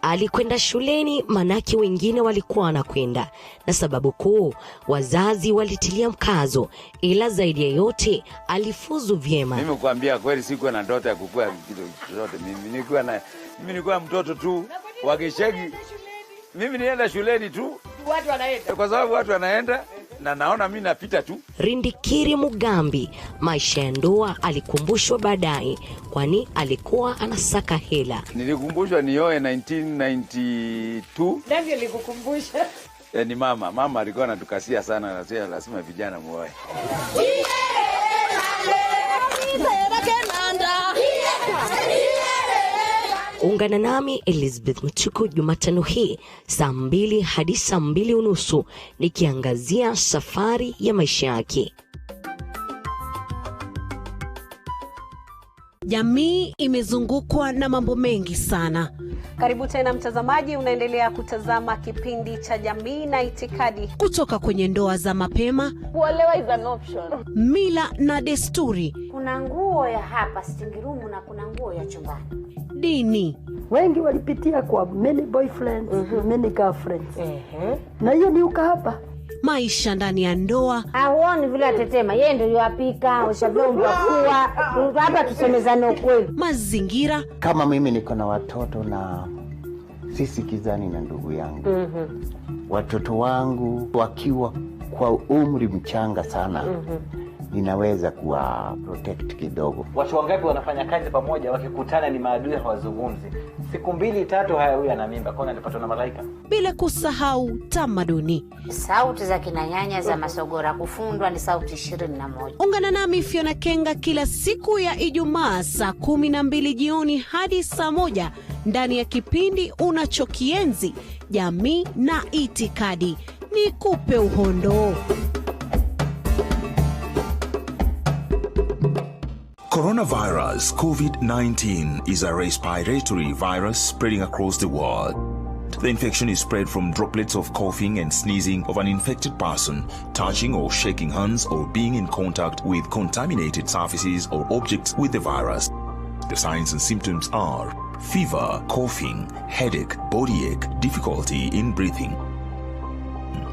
alikwenda shuleni manake wengine walikuwa wanakwenda, na sababu kuu wazazi walitilia mkazo, ila zaidi ya yote alifuzu vyema. Mimi kuambia kweli sikuwa na ndoto ya kukua kitu chochote. Mimi nilikuwa mtoto tu wa Geshegi. Mimi nienda shuleni tu watu wanaenda, kwa sababu watu wanaenda na naona mimi napita tu. Rindikiri Mugambi, maisha ya ndoa alikumbushwa baadaye, kwani alikuwa anasaka hela. Nilikumbushwa nioe 1992. Nani alikukumbusha? Ni mama alikuwa anatukasia sana, anasema lazima vijana muoe. Ungana nami Elizabeth Mtuku Jumatano hii saa 2 hadi saa 2:30 nikiangazia safari ya maisha yake. Jamii imezungukwa na mambo mengi sana. Karibu tena mtazamaji, unaendelea kutazama kipindi cha Jamii na Itikadi. Kutoka kwenye ndoa za mapema, kuolewa is an option, mila na desturi, kuna nguo ya hapa sitting room na kuna nguo ya chumbani, dini. Wengi walipitia kwa many boyfriends, many girlfriends. Na hiyo ni hapa. Maisha ndani ya ndoa. Hauoni vile atetema, yeye ndio yupika, ushavyomba kuwa, hapa tusemezane ukweli. Mazingira. Kama mimi niko na watoto na sisi kizani na ndugu yangu. Watoto wangu wakiwa kwa umri mchanga sana. Ninaweza kuwa protect kidogo. Watu wangapi wanafanya kazi pamoja, wakikutana ni maadui, hawazungumzi. Siku 2-3 haya huyu ana mimba, kwa nini alipatwa na malaika? Bila kusahau tamaduni. Sauti za kinanyanya za masogora kufundwa ni sauti 21. Ungana nami Fiona Kenga kila siku ya Ijumaa saa 12 jioni hadi saa 1 ndani ya kipindi unachokienzi, Jamii na Itikadi. Nikupe uhondo. Coronavirus COVID-19 is a respiratory virus spreading across the world. The infection is spread from droplets of coughing and sneezing of an infected person, touching or shaking hands, or being in contact with contaminated surfaces or objects with the virus. The signs and symptoms are fever, coughing, headache, body ache, difficulty in breathing.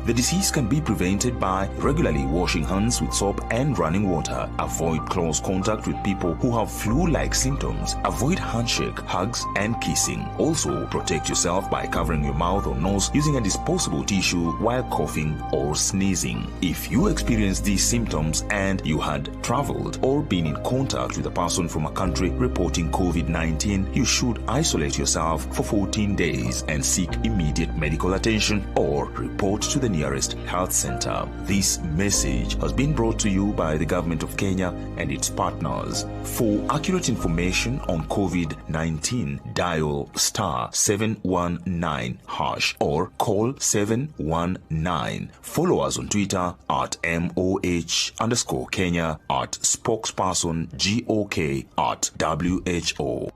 The disease can be prevented by regularly washing hands with soap and running water. Avoid close contact with people who have flu-like symptoms. Avoid handshake, hugs, and kissing. Also, protect yourself by covering your mouth or nose using a disposable tissue while coughing or sneezing. If you experience these symptoms and you had traveled or been in contact with a person from a country reporting COVID-19, you should isolate yourself for 14 days and seek immediate medical attention or report to the nearest health center. This message has been brought to you by the government of Kenya and its partners. For accurate information on COVID-19, dial *719# or call 719. Follow us on Twitter at MOH_Kenya, at spokesperson GOK, at WHO.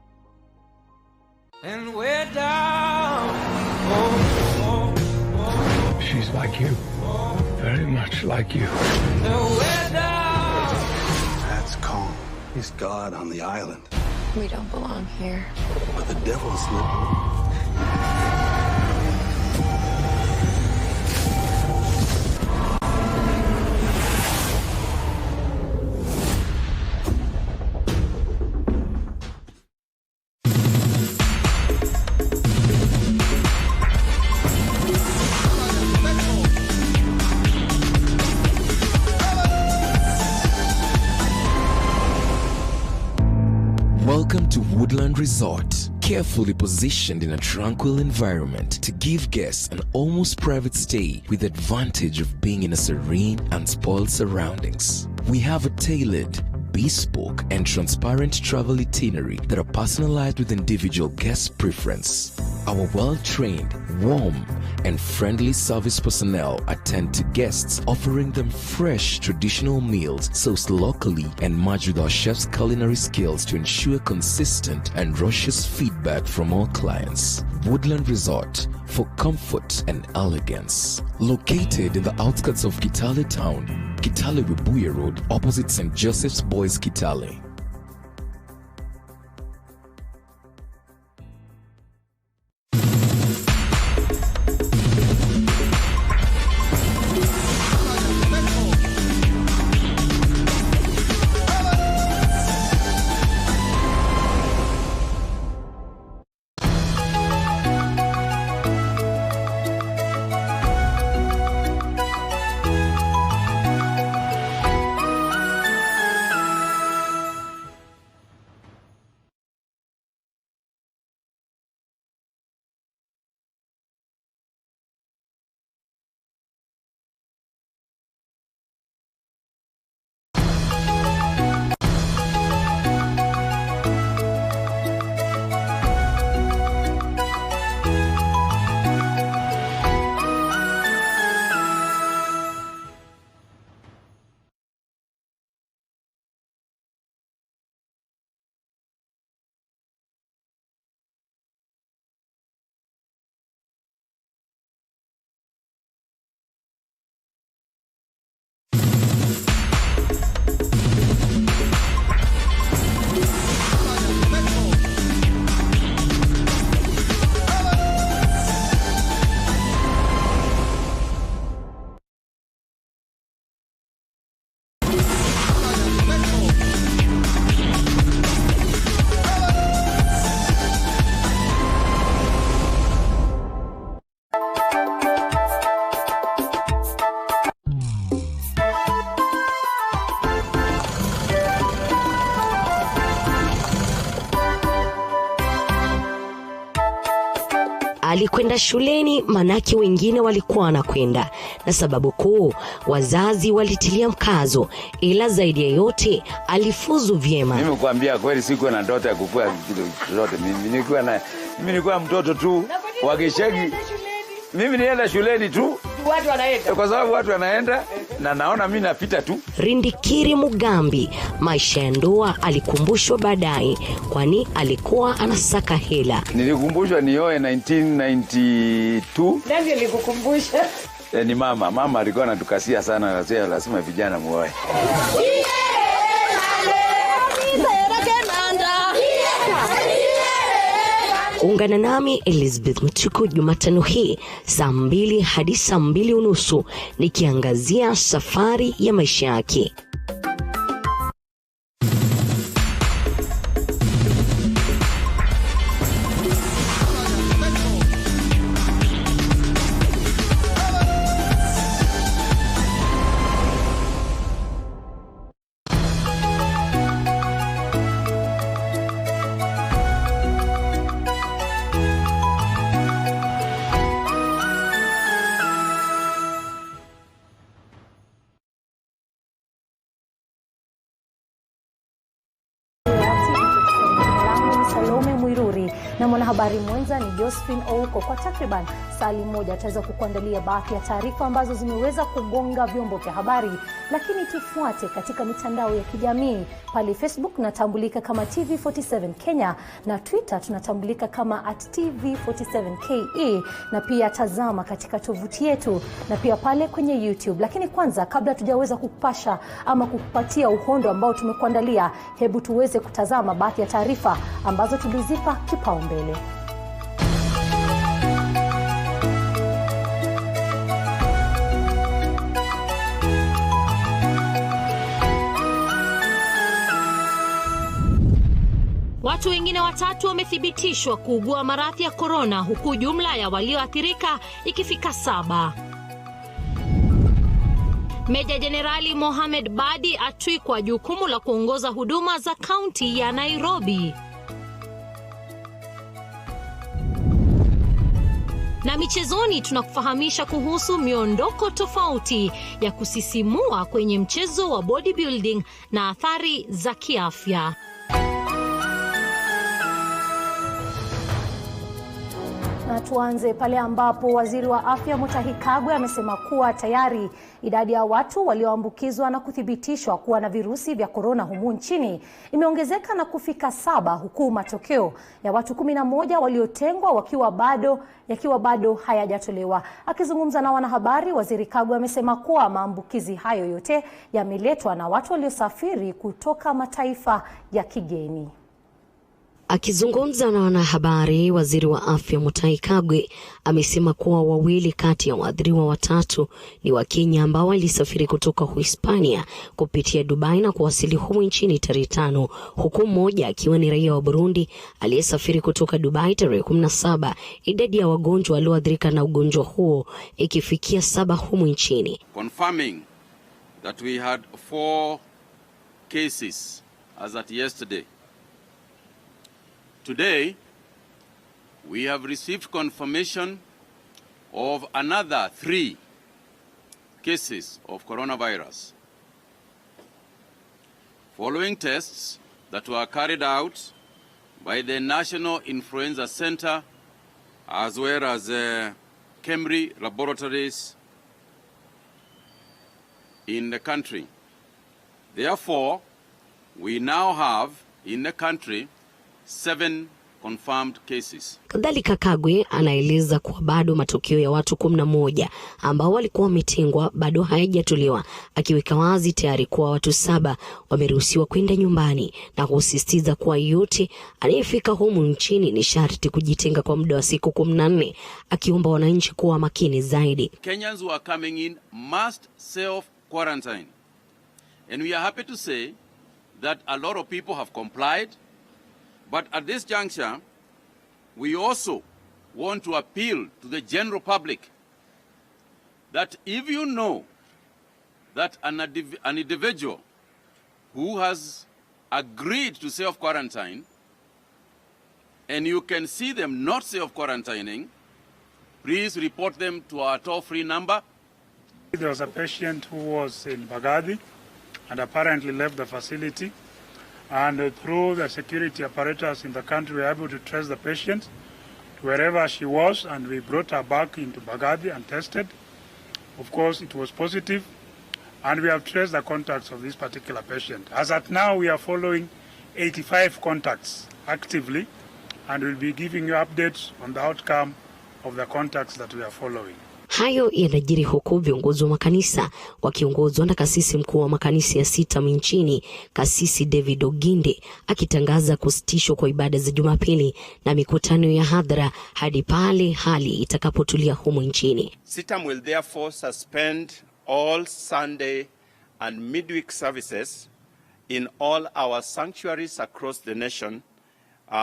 And we're down. She's like you, very much like you. That's calm. He's God on the island. We don't belong here. But the devil's living. Welcome to Woodland Resort, carefully positioned in a tranquil environment to give guests an almost private stay with the advantage of being in a serene and spoiled surroundings. We have a tailored, bespoke and transparent travel itinerary that are personalized with individual guest preference. Our well-trained, warm and friendly service personnel attend to guests, offering them fresh traditional meals sourced locally and matched with our chef's culinary skills to ensure consistent and rushes feedback from our clients. Woodland Resort, for comfort and elegance. Located in the outskirts of Kitale town, Kitale Webuye Road, opposite St. Joseph's Boys Kitale. alikwenda shuleni, manake wengine walikuwa wanakwenda, na sababu kuu wazazi walitilia mkazo, ila zaidi ya yote alifuzu vyema. Mimi kuambia kweli sikuwa na ndoto ya kukua kitu chochote. Mimi nilikuwa mtoto tu wa Geshegi. Mimi nienda shuleni tu Watu wanaenda. kwa sababu watu wanaenda na naona mimi napita tu. Rindikiri Mugambi, maisha ya ndoa alikumbushwa baadaye, kwani alikuwa anasaka hela. Nilikumbushwa nioe 1992. Nani alikukumbusha? Ni mama alikuwa anatukasia sana, anasema lazima vijana muoe. Ungana nami Elizabeth Mtuku Jumatano hii saa 2 hadi saa 2:30 nikiangazia safari ya maisha yake. Na mwanahabari mwenza ni Josephine Ouko. Kwa takriban saa moja ataweza kukuandalia baadhi ya taarifa ambazo zimeweza kugonga vyombo vya habari, lakini tufuate katika mitandao ya kijamii. Pale Facebook tunatambulika kama TV47 Kenya, na Twitter tunatambulika kama @TV47KE, na pia tazama katika tovuti yetu na pia pale kwenye YouTube. Lakini kwanza, kabla tujaweza kukupasha ama kukupatia uhondo ambao tumekuandalia, hebu tuweze kutazama baadhi ya taarifa ambazo tulizipa kipaumbele. Watu wengine 3 wamethibitishwa kuugua maradhi ya corona, huku jumla ya walioathirika ikifika 7. Meja Jenerali Mohamed Badi atwikwa jukumu la kuongoza huduma za kaunti ya Nairobi. Na michezoni tunakufahamisha kuhusu miondoko tofauti ya kusisimua kwenye mchezo wa bodybuilding na athari za kiafya. Na tuanze pale ambapo waziri wa afya Mutahi Kagwe amesema kuwa tayari idadi ya watu walioambukizwa na kuthibitishwa kuwa na virusi vya korona humu nchini imeongezeka na kufika 7, huku matokeo ya watu 11 waliotengwa yakiwa bado hayajatolewa. Akizungumza na wanahabari, waziri Kagwe amesema kuwa maambukizi hayo yote yameletwa na watu waliosafiri kutoka mataifa ya kigeni. Akizungumza na wanahabari, waziri wa afya Mutahi Kagwe amesema kuwa 2 kati ya waathiriwa 3 ni wa Kenya ambao walisafiri kutoka Hispania kupitia Dubai na kuwasili humu nchini tarehe 5, huku mmoja akiwa ni raia wa Burundi aliyesafiri kutoka Dubai tarehe 17. Idadi ya wagonjwa walioathirika na ugonjwa huo ikifikia 7 humu nchini. Confirming that we had 4 cases as at yesterday. Today, we have received confirmation of another 3 cases of coronavirus. Following tests that were carried out by the National Influenza Center as well as Kemri laboratories in the country. Therefore, we now have in the country 7 confirmed cases. Kadhalika Kagwe anaeleza kuwa bado matokeo ya watu 11 ambao walikuwa wametengwa bado hayajatolewa, akiweka wazi tayari kuwa watu 7 wameruhusiwa kwenda nyumbani na kusisitiza kuwa yote anayefika humu nchini ni sharti kujitenga kwa muda wa siku 14, akiomba wananchi kuwa makini zaidi. Kenyans who are coming in must self-quarantine. And we are happy to say that a lot of people have complied. But at this juncture, we also want to appeal to the general public that if you know that an individual who has agreed to self-quarantine and you can see them not self-quarantining, please report them to our toll-free number. There was a patient who was in Bagadi and apparently left the facility. And through the security apparatus in the country, we were able to trace the patient to wherever she was, and we brought her back into Bagadi and tested. Of course, it was positive, and we have traced the contacts of this particular patient. As at now, we are following 85 contacts actively, and we'll be giving you updates on the outcome of the contacts that we are following. Hayo yanajiri huku viongozi wa makanisa wakiongozwa na kasisi mkuu wa makanisa ya 6 nchini, Kasisi David Oginde, akitangaza kusitishwa kwa ibada za Jumapili na mikutano ya hadhara hadi pale hali itakapotulia humu nchini. CITAM will therefore suspend all Sunday and midweek services in all our sanctuaries across the nation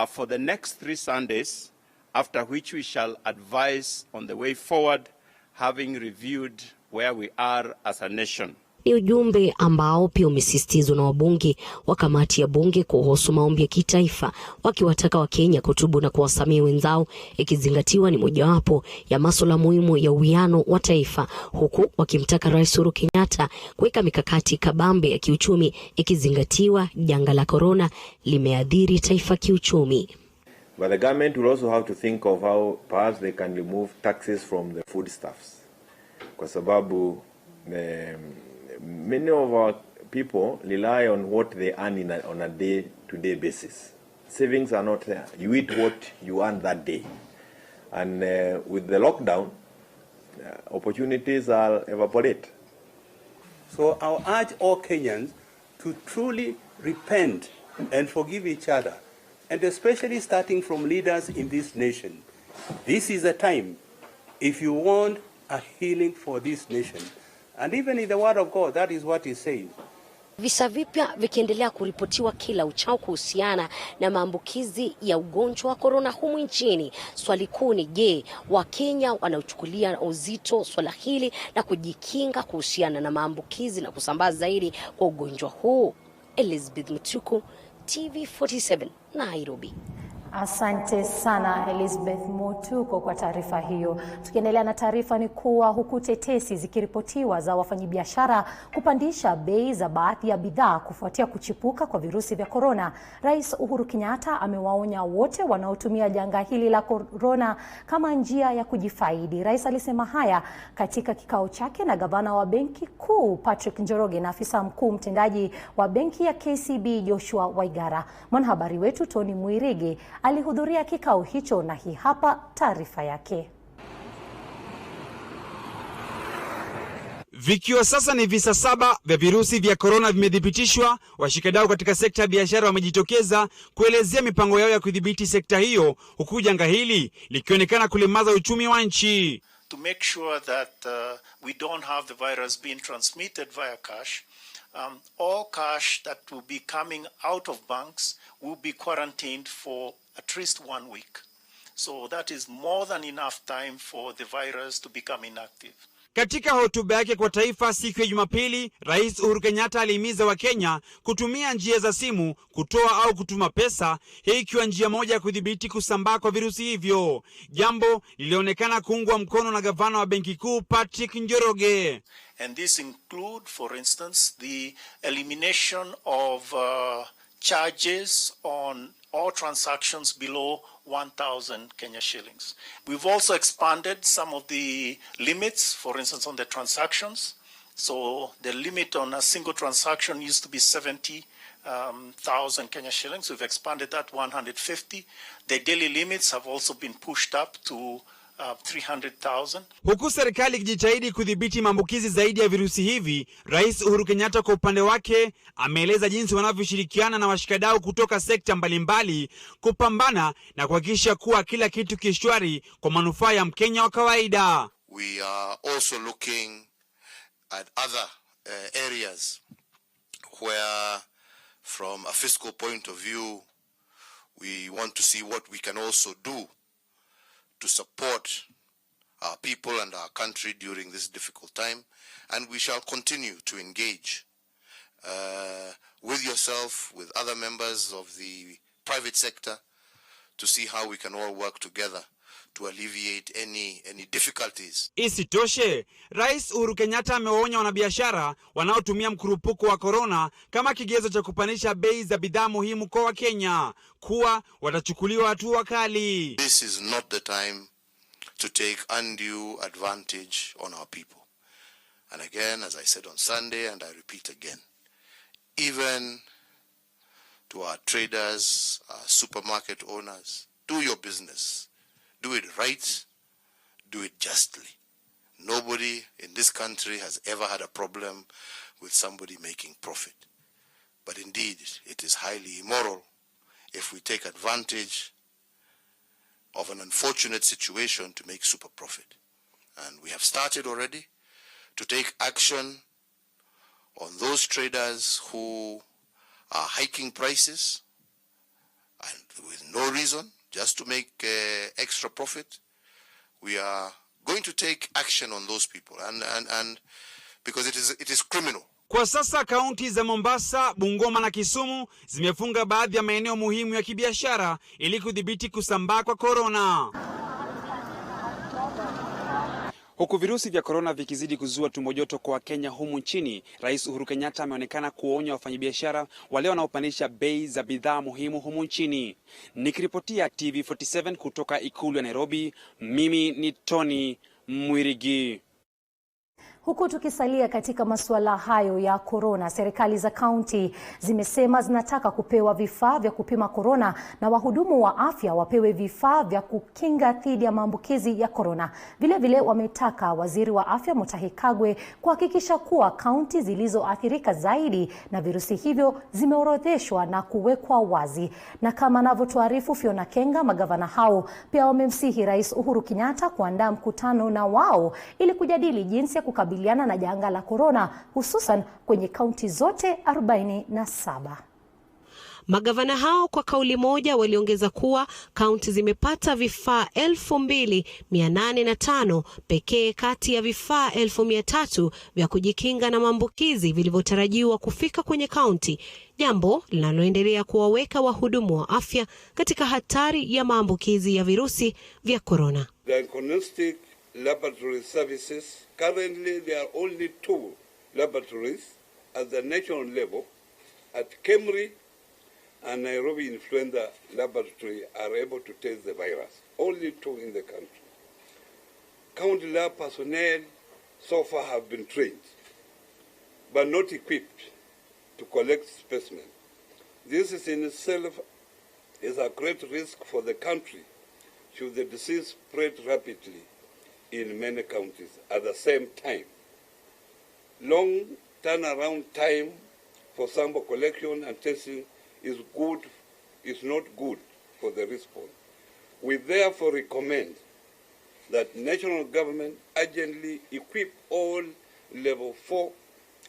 for the next 3 Sundays, after which we shall advise on the way forward, having reviewed where we are as a nation. Ni ujumbe ambao pia umesisitizwa na wabunge wa kamati ya bunge kuhusu maombi ya kitaifa, wakiwataka Wakenya kutubu na kuwasamehe wenzao, ikizingatiwa ni mojawapo ya masuala muhimu ya uwiano wa taifa, huku wakimtaka Rais Uhuru Kenyatta kuweka mikakati kabambe ya kiuchumi, ikizingatiwa janga la corona limeathiri taifa kiuchumi. But the government will also have to think of how perhaps they can remove taxes from the foodstuffs. Kwa sababu many of our people rely on what they earn on a day-to-day basis. Savings are not there. You eat what you earn that day. And with the lockdown, opportunities are evaporate. So I'll urge all Kenyans to truly repent and forgive each other, and especially starting from leaders in this nation. This is a time, if you want a healing for this nation, and even in the Word of God, that is what He says. Visa vipya vikiendelea kuripotiwa kila uchao kuhusiana na maambukizi ya ugonjwa wa corona humu nchini. Swali kuu ni je, Wakenya wanauchukulia uzito swala hili na kujikinga kuhusiana na maambukizi na kusambaa zaidi kwa ugonjwa huu? Elizabeth Mutuku, TV47, Nairobi. Asante sana Elizabeth Mutuko kwa taarifa hiyo. Tukiendelea na taarifa ni kuwa huku tetesi zikiripotiwa za wafanyabiashara kupandisha bei za baadhi ya bidhaa kufuatia kuchipuka kwa virusi vya corona, Rais Uhuru Kenyatta amewaonya wote wanaotumia janga hili la corona kama njia ya kujifaidi. Rais alisema haya katika kikao chake na gavana wa Benki Kuu Patrick Njoroge na afisa mkuu mtendaji wa benki ya KCB Joshua Waigara. Mwanahabari wetu Tony Muirige alihudhuria kikao hicho na hii hapa taarifa yake. Vikiwa sasa ni visa 7 vya virusi vya corona vimethibitishwa, washikadau katika sekta ya biashara wamejitokeza kuelezea mipango yao ya kudhibiti sekta hiyo, huku janga hili likionekana kulemaza uchumi wa nchi. To make sure that we don't have the virus being transmitted via cash, all cash that will be coming out of banks will be quarantined for at least 1 week. So that is more than enough time for the virus to become inactive. Katika hotuba yake kwa taifa siku ya Jumapili, Rais Uhuru Kenyatta alihimiza Wakenya kutumia njia za simu kutoa au kutuma pesa, hii ikiwa njia moja ya kudhibiti kusambaa kwa virusi hivyo. Jambo lilionekana kuungwa mkono na gavana wa Benki Kuu Patrick Njoroge. And this include, for instance, the elimination of charges on all transactions below 1,000 Kenya shillings. We've also expanded some of the limits, for instance, on the transactions. So the limit on a single transaction used to be 70,000 Kenya shillings. We've expanded that 150. The daily limits have also been pushed up to 300,000. Huku serikali ikijitahidi kudhibiti maambukizi zaidi ya virusi hivi, Rais Uhuru Kenyatta kwa upande wake ameeleza jinsi wanavyoshirikiana na washikadau kutoka sekta mbalimbali kupambana na kuhakikisha kuwa kila kitu kishwari kwa manufaa ya Mkenya wa kawaida. We are also looking at other areas where from a fiscal point of view we want to see what we can also do to support our people and our country during this difficult time, and we shall continue to engage with yourself, with other members of the private sector, to see how we can all work together to alleviate any difficulties. Isitoshe, Rais Uhuru Kenyatta amewaonya wanabiashara wanaotumia mkurupuko wa corona kama kigezo cha kupandisha bei za bidhaa muhimu kwa Wakenya kuwa watachukuliwa hatua kali. This is not the time to take undue advantage on our people. And again, as I said on Sunday, and I repeat again, even to our traders, our supermarket owners, do your business. Do it right. Do it justly. Nobody in this country has ever had a problem with somebody making profit. But indeed, it is highly immoral if we take advantage of an unfortunate situation to make super profit. And we have started already to take action on those traders who are hiking prices and with no reason, just to make extra profit. We are going to take action on those people, and because it is criminal. Kwa sasa kaunti za Mombasa, Bungoma na Kisumu zimefunga baadhi ya maeneo muhimu ya kibiashara ili kudhibiti kusambaa kwa corona. Huku virusi vya corona vikizidi kuzua tumbo joto kwa Kenya humu nchini, Rais Uhuru Kenyatta ameonekana kuonya wafanyabiashara wale wanaopandisha bei za bidhaa muhimu humu nchini. Nikiripotia TV47 kutoka ikulu ya Nairobi, mimi ni Tony Mwirigi. Huku tukisalia katika masuala hayo ya corona, serikali za kaunti zimesema zinataka kupewa vifaa vya kupima corona na wahudumu wa afya wapewe vifaa vya kukinga dhidi ya maambukizi ya corona. Vile vile wametaka waziri wa afya Mutahi Kagwe kuhakikisha kuwa kaunti zilizoathirika zaidi na virusi hivyo zimeorodheshwa na kuwekwa wazi. Na kama anavyotuarifu Fiona Kenga, magavana hao pia wamemsihi Rais Uhuru Kenyatta kuandaa mkutano na wao ili kujadili jinsi ya kukabiliana na janga la corona, hususan kwenye kaunti zote 47. Magavana hao kwa kauli moja waliongeza kuwa kaunti zimepata vifaa 2,805 pekee kati ya vifaa 1,300 vya kujikinga na maambukizi vilivyotarajiwa kufika kwenye kaunti, jambo linaloendelea kuwaweka wahudumu wa afya katika hatari ya maambukizi ya virusi vya corona. Diagnostic laboratory services, currently there are only 2 laboratories at the national level, at Kemri and Nairobi Influenza Laboratory are able to test the virus. Only 2 in the country. County lab personnel so far have been trained, but not equipped to collect specimens. This is in itself is a great risk for the country should the disease spread rapidly in many counties at the same time. Long turnaround time for sample collection and testing is not good for the response. We therefore recommend that national government urgently equip all level 4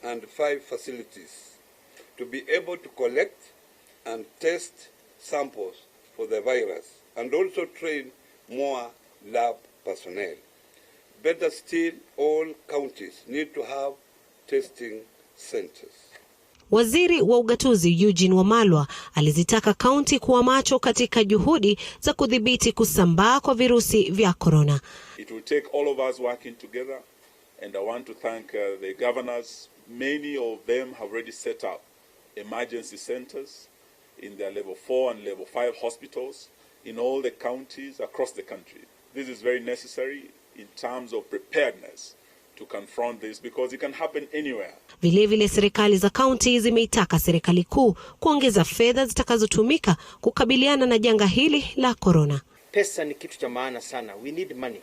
and 5 facilities to be able to collect and test samples for the virus, and also train more lab personnel. Better still, all counties need to have testing centers. Waziri wa ugatuzi Eugene Wamalwa alizitaka kaunti kuwa macho katika juhudi za kudhibiti kusambaa kwa virusi vya corona. It will take all of us working together, and I want to thank the governors. Many of them have already set up emergency centers in their level 4 and level 5 hospitals in all the counties across the country. This is very necessary in terms of preparedness to confront this, because it can happen anywhere. Vilevile serikali za kaunti zimeitaka serikali kuu kuongeza fedha zitakazotumika kukabiliana na janga hili la corona. Pesa ni kitu cha maana sana. We need money.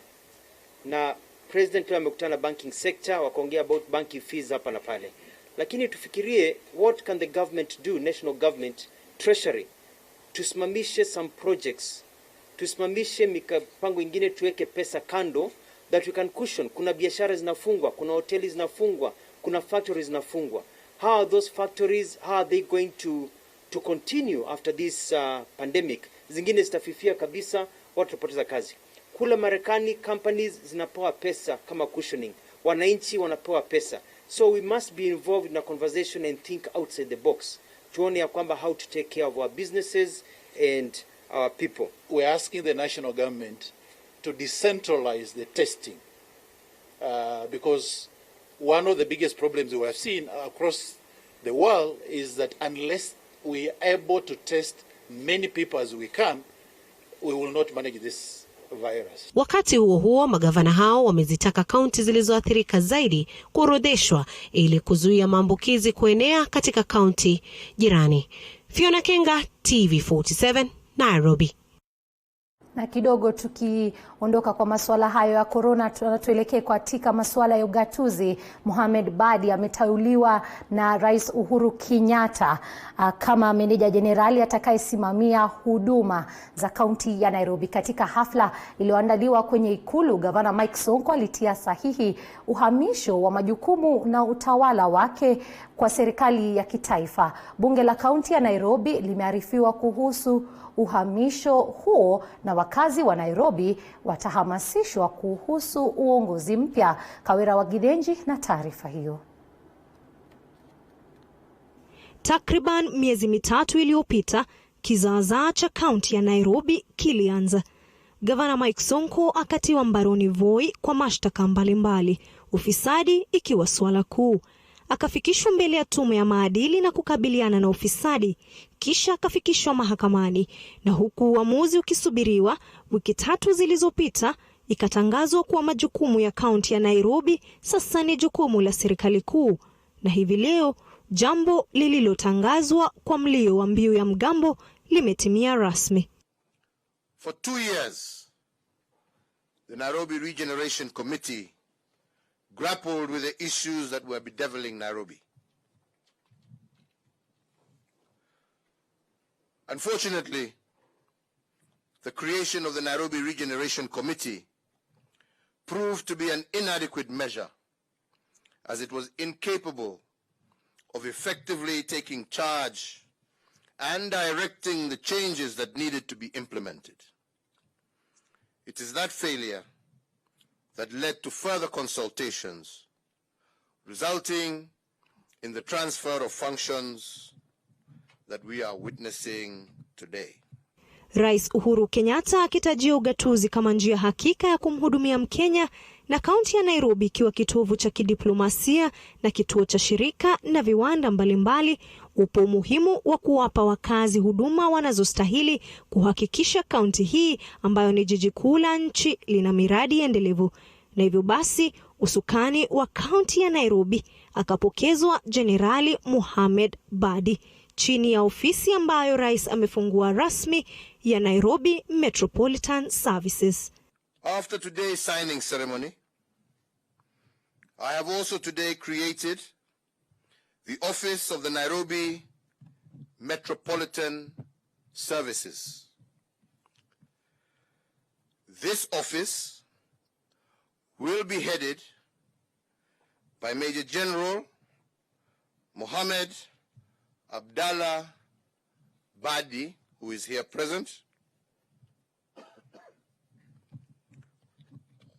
Na president pia amekutana banking sector, wakaongea about banking fees hapa na pale. Lakini tufikirie, what can the government do, national government, treasury, tusimamishe some projects, tusimamishe mipango ingine, tuweke pesa kando that we can cushion. Kuna biashara zinafungwa, kuna hoteli zinafungwa, kuna factories zinafungwa. How are those factories, how are they going to continue after this pandemic? Zingine zitafifia kabisa, watu watapoteza kazi. Kula Marekani, companies zinapewa pesa kama cushioning. Wananchi wanapewa pesa. So we must be involved in a conversation and think outside the box. Tuone ya kwamba how to take care of our businesses and our people. We're asking the national government to decentralize the testing because one of the biggest problems we have seen across the world is that unless we are able to test many people as we can, we will not manage this virus. Wakati huo huo, magavana hao wamezitaka kaunti zilizoathirika zaidi kuorodheshwa ili kuzuia maambukizi kuenea katika kaunti jirani. Fiona Kenga, TV47, Nairobi. Na kidogo tukiondoka kwa masuala hayo ya corona, tuelekee katika masuala ya ugatuzi. Mohamed Badi ameteuliwa na Rais Uhuru Kenyatta kama meneja jenerali atakayesimamia huduma za kaunti ya Nairobi. Katika hafla iliyoandaliwa kwenye ikulu, Gavana Mike Sonko alitia sahihi uhamisho wa majukumu na utawala wake kwa serikali ya kitaifa. Bunge la kaunti ya Nairobi limearifiwa kuhusu uhamisho huo na wakazi wa Nairobi watahamasishwa kuhusu uongozi mpya. Kawera wa Gidenji na taarifa hiyo. Takriban miezi mitatu iliyopita, kizaazaa cha kaunti ya Nairobi kilianza. Gavana Mike Sonko akatiwa mbaroni Voi kwa mashtaka mbalimbali, ufisadi ikiwa swala kuu. Akafikishwa mbele ya tume ya maadili na kukabiliana na ufisadi, kisha akafikishwa mahakamani, na huku uamuzi ukisubiriwa, wiki tatu zilizopita ikatangazwa kuwa majukumu ya kaunti ya Nairobi sasa ni jukumu la serikali kuu. Na hivi leo jambo lililotangazwa kwa mlio wa mbiu ya mgambo limetimia rasmi. For 2 years, the Nairobi Regeneration Committee grappled with the issues that were bedeviling Nairobi. Unfortunately, the creation of the Nairobi Regeneration Committee proved to be an inadequate measure, as it was incapable of effectively taking charge and directing the changes that needed to be implemented. It is that failure that led to further consultations, resulting in the transfer of functions that we are witnessing today. Rais Uhuru Kenyatta akitajia ugatuzi kama njia hakika ya kumhudumia Mkenya, na kaunti ya Nairobi ikiwa kitovu cha kidiplomasia na kituo cha shirika na viwanda mbalimbali, upo umuhimu wa kuwapa wakazi huduma wanazostahili kuhakikisha kaunti hii ambayo ni jiji kuu la nchi lina miradi endelevu. Na hivyo basi usukani wa kaunti ya Nairobi akapokezwa Jenerali Mohamed Badi chini ya ofisi ambayo rais amefungua rasmi ya Nairobi Metropolitan Services. After today's signing ceremony, I have also today created the office of the Nairobi Metropolitan Services. This office will be headed by Major General Mohamed Abdallah Badi, who is here present,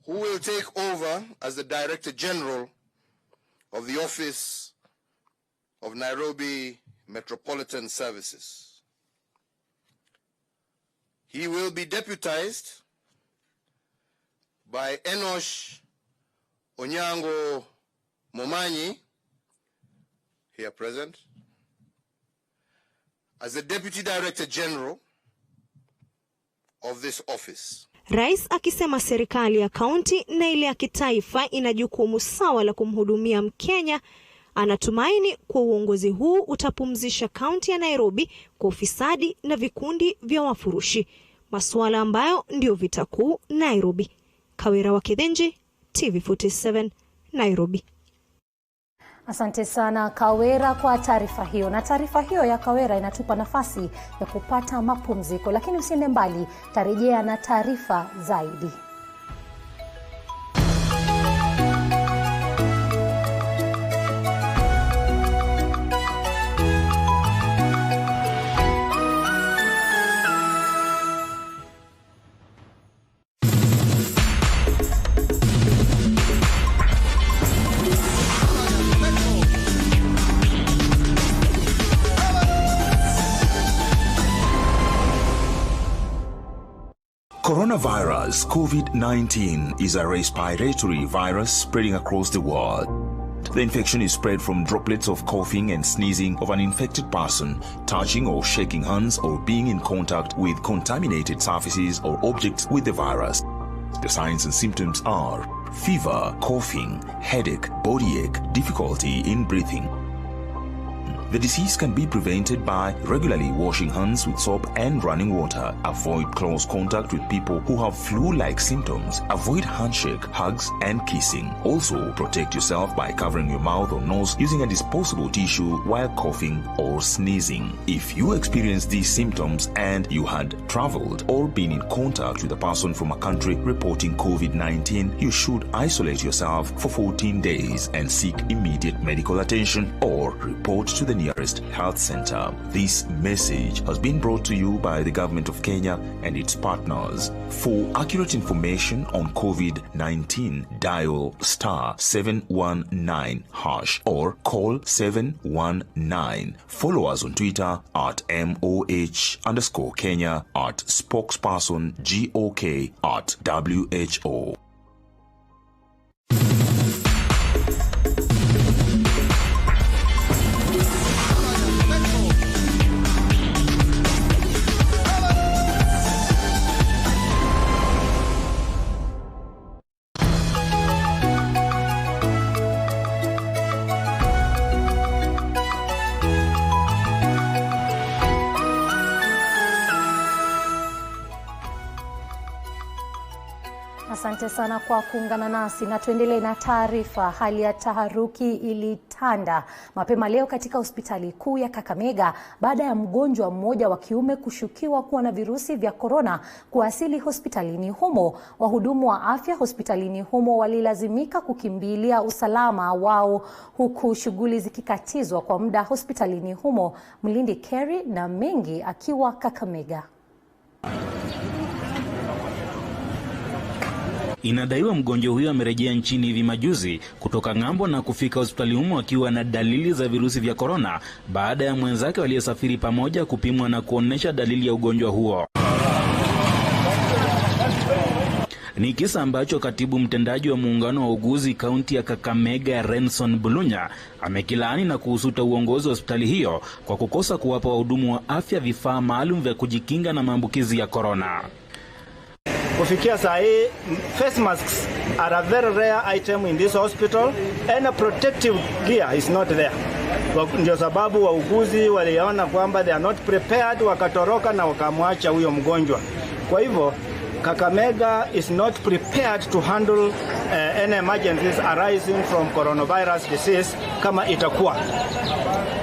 who will take over as the Director General of the Office of Nairobi Metropolitan Services. He will be deputized by Enosh Onyango Momanyi, here present, as the Deputy Director General of this office. Rais akisema serikali ya kaunti na ile ya kitaifa ina jukumu sawa la kumhudumia Mkenya, anatumaini kwa uongozi huu utapumzisha kaunti ya Nairobi kwa ufisadi na vikundi vya wafurushi, masuala ambayo ndio vita kuu Nairobi. Kawera wa Gidenji, TV47, Nairobi. Asante sana Kawera kwa taarifa hiyo. Na taarifa hiyo ya Kawera inatupa nafasi ya kupata mapumziko, lakini usiende mbali, tarejea na taarifa zaidi. Corona Coronavirus COVID-19 is a respiratory virus spreading across the world. The infection is spread from droplets of coughing and sneezing of an infected person, touching or shaking hands, or being in contact with contaminated surfaces or objects with the virus. The signs and symptoms are fever, coughing, headache, body ache, difficulty in breathing. The disease can be prevented by regularly washing hands with soap and running water. Avoid close contact with people who have flu-like symptoms. Avoid handshake, hugs, and kissing. Also, protect yourself by covering your mouth or nose using a disposable tissue while coughing or sneezing. If you experience these symptoms and you had traveled or been in contact with a person from a country reporting COVID-19, you should isolate yourself for 14 days and seek immediate medical attention or report to the nearest health center. This message has been brought to you by the Government of Kenya and its partners. For accurate information on COVID-19, dial *719# or call 719. Follow us on Twitter at MOH_Kenya, at spokesperson GOK, at WHO. Asante sana kwa kuungana nasi na tuendelee na taarifa. Hali ya taharuki ilitanda mapema leo katika hospitali kuu ya Kakamega baada ya mgonjwa mmoja wa kiume kushukiwa kuwa na virusi vya korona kuwasili hospitalini humo. Wahudumu wa afya hospitalini humo walilazimika kukimbilia usalama wao huku shughuli zikikatizwa kwa muda hospitalini humo. Mlindi Kerry na mengi akiwa Kakamega. Inadaiwa mgonjwa huyo amerejea nchini hivi majuzi kutoka ng'ambo na kufika hospitali humo akiwa na dalili za virusi vya korona baada ya mwenzake waliyesafiri pamoja kupimwa na kuonesha dalili ya ugonjwa huo. Ni kisa ambacho katibu mtendaji wa muungano wa uguzi kaunti ya Kakamega Renson Bulunya amekilaani na kuhusuta uongozi wa hospitali hiyo kwa kukosa kuwapa wahudumu wa afya vifaa maalum vya kujikinga na maambukizi ya korona. Kufikia saa hii, face masks are a very rare item in this hospital and a protective gear is not there. Ndio sababu wauguzi waliona kwamba they are not prepared, wakatoroka na wakamwacha huyo mgonjwa. Kwa hivyo Kakamega is not prepared to handle any emergencies arising from coronavirus disease kama itakuwa.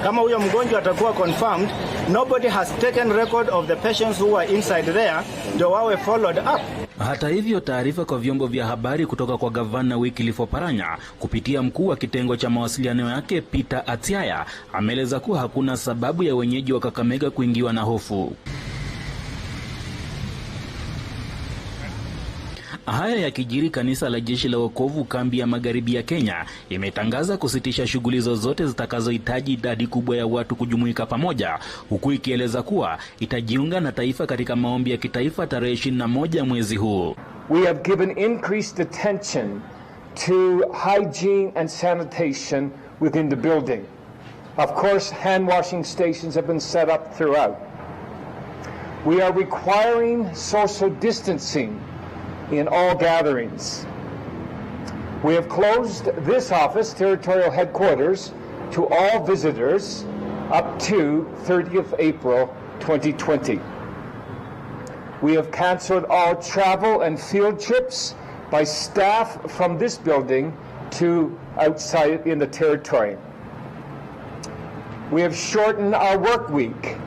Kama huyo mgonjwa atakuwa confirmed, nobody has taken record of the patients who were inside there, ndio wawe followed up. Hata hivyo, taarifa kwa vyombo vya habari kutoka kwa gavana Wycliffe Oparanya kupitia mkuu wa kitengo cha mawasiliano yake Peter Atiaya ameeleza kuwa hakuna sababu ya wenyeji wa Kakamega kuingiwa na hofu. Haya yakijiri, kanisa la Jeshi la Wokovu kambi ya magharibi ya Kenya imetangaza kusitisha shughuli zozote zitakazohitaji idadi kubwa ya watu kujumuika pamoja, huku ikieleza kuwa itajiunga na taifa katika maombi ya kitaifa tarehe 21 mwezi huu. We have given increased attention to hygiene and sanitation within the building. Of course, hand washing stations have been set up throughout. We are requiring social distancing in all gatherings. We have closed this office, territorial headquarters, to all visitors up to 30th April 2020. We have canceled all travel and field trips by staff from this building to outside in the territory. We have shortened our work week.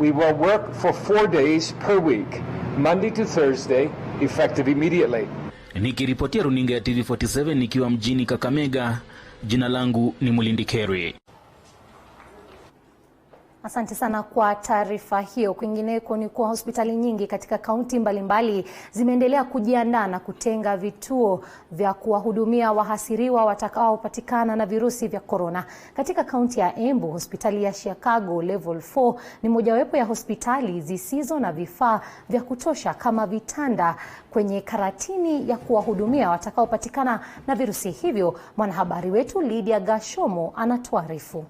We will work for 4 days per week, Monday to Thursday, effective immediately. Nikiripotia runinga ya TV47 nikiwa mjini Kakamega, jina langu ni Mlindi Kerry. Asante sana kwa taarifa hiyo. Kwingineko ni kwa hospitali nyingi katika kaunti mbalimbali zimeendelea kujiandaa na kutenga vituo vya kuwahudumia wahasiriwa watakaopatikana na virusi vya korona. Katika kaunti ya Embu, hospitali ya Chicago Level 4 ni mojawapo ya hospitali zisizo na vifaa vya kutosha kama vitanda kwenye karatini ya kuwahudumia watakaopatikana na virusi hivyo. Mwanahabari wetu Lydia Gashomo anatuarifu.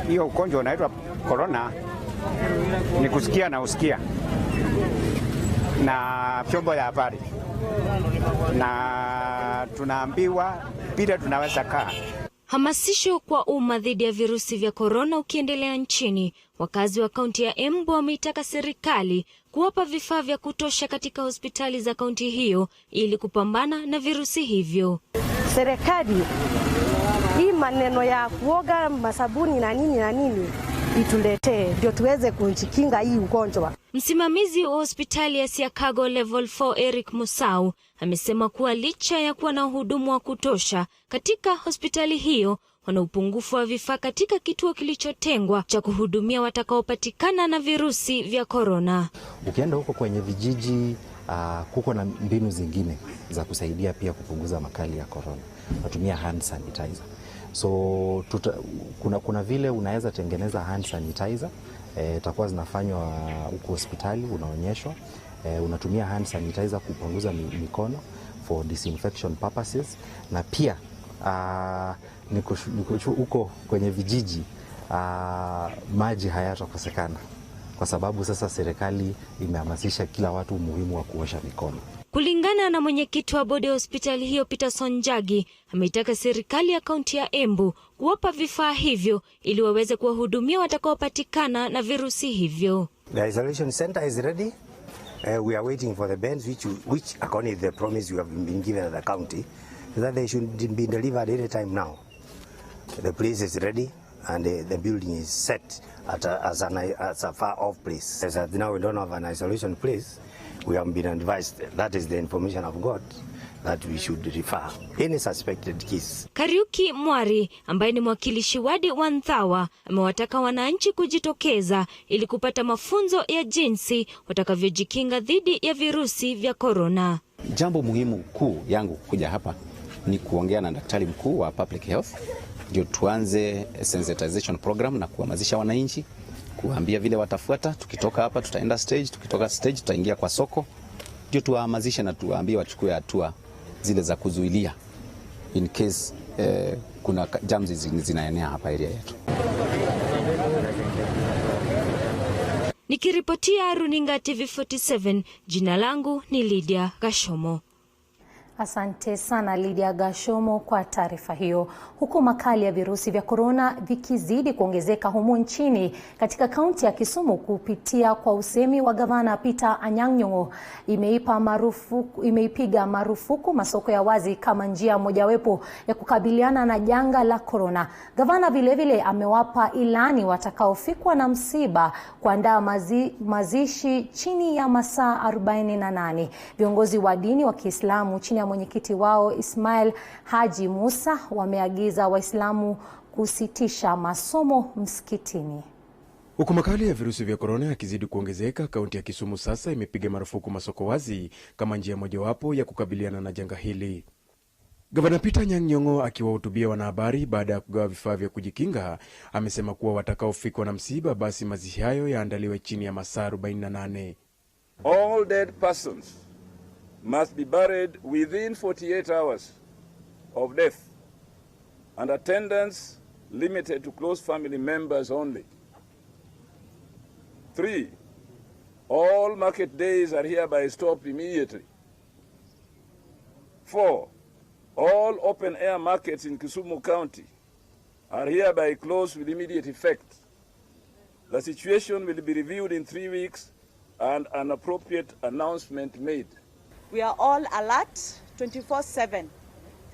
Hiyo ugonjwa unaitwa corona ni kusikia na usikia na vyombo vya habari, na tunaambiwa bila tunaweza kaa. Hamasisho kwa umma dhidi ya virusi vya korona ukiendelea nchini, wakazi wa kaunti ya Embu wameitaka serikali kuwapa vifaa vya kutosha katika hospitali za kaunti hiyo ili kupambana na virusi hivyo. Serikali hii maneno ya kuoga masabuni na nini ituletee ndio tuweze kujikinga hii ugonjwa. Msimamizi wa hospitali ya Chicago Level 4 Eric Musau amesema kuwa licha ya kuwa na uhudumu wa kutosha katika hospitali hiyo, wana upungufu wa vifaa katika kituo kilichotengwa cha kuhudumia watakaopatikana na virusi vya korona. Ukienda huko kwenye vijiji kuko na mbinu zingine za kusaidia pia kupunguza makali ya korona. Natumia hand sanitizer. So kuna vile unaweza tengeneza hand sanitizer, itakuwa zinafanywa huko hospitali, unaonyeshwa. Unatumia hand sanitizer kupunguza mikono for disinfection purposes, na pia huko kwenye vijiji maji hayatakosekana kwa sababu sasa serikali imehamasisha kila watu umuhimu wa kuosha mikono. Kulingana na mwenyekiti wa bodi ya hospitali hiyo Peterson Njagi, ameitaka serikali ya kaunti ya Embu kuwapa vifaa hivyo ili waweze kuwahudumia watakaopatikana na virusi hivyo. The isolation center is ready. We are waiting for the beds which according to the promise we have been given at the county that they should be delivered any time now. The place is ready and the building is set as a far off place. As of now we don't have an isolation place. We have been advised, that is the information I've got, that we should refer any suspected case. Kariuki Mwari, ambaye ni mwakilishi wadi wa Nthawa, amewataka wananchi kujitokeza ili kupata mafunzo ya jinsi watakavyojikinga dhidi ya virusi vya korona. Jambo muhimu kuu yangu kuja hapa ni kuongea na daktari mkuu wa public health, ndio tuanze sensitization program na kuhamasisha wananchi, kuambia vile watafuata. Tukitoka hapa tutaenda stage, tukitoka stage tutaingia kwa soko, ndio tuwahamasishe na tuwaambie wachukue hatua zile za kuzuilia in case kuna germs zinaenea hapa area yetu. Nikiripotia Runinga TV47, jina langu ni Lydia Gashomo. Asante sana Lydia Gashomo kwa taarifa hiyo. Huku makali ya virusi vya korona vikizidi kuongezeka humu nchini, katika kaunti ya Kisumu kupitia kwa usemi wa gavana Peter Anyang' Nyong'o imeipiga marufuku masoko ya wazi kama njia mojawapo ya kukabiliana na janga la korona. Gavana vilevile amewapa ilani watakaofikwa na msiba kuandaa mazishi chini ya masaa 48. Viongozi wa dini wa Kiislamu chini ya mwenyekiti wao Ismail Haji Musa wameagiza Waislamu kusitisha masomo msikitini. Huku makali ya virusi vya korona yakizidi kuongezeka, kaunti ya Kisumu sasa imepiga marufuku masoko wazi kama njia mojawapo ya kukabiliana na janga hili. Gavana Peter Anyang' Nyong'o akiwahutubia wanahabari baada ya kugawa vifaa vya kujikinga, amesema kuwa watakaofikwa na msiba basi mazishi hayo yaandaliwe chini ya masaa 48. All dead persons must be buried within 48 hours of death, and attendance limited to close family members only. 3, all market days are hereby stopped immediately. 4, all open-air markets in Kisumu County are hereby closed with immediate effect. The situation will be reviewed in 3 weeks and an appropriate announcement made. We are all alert 24/7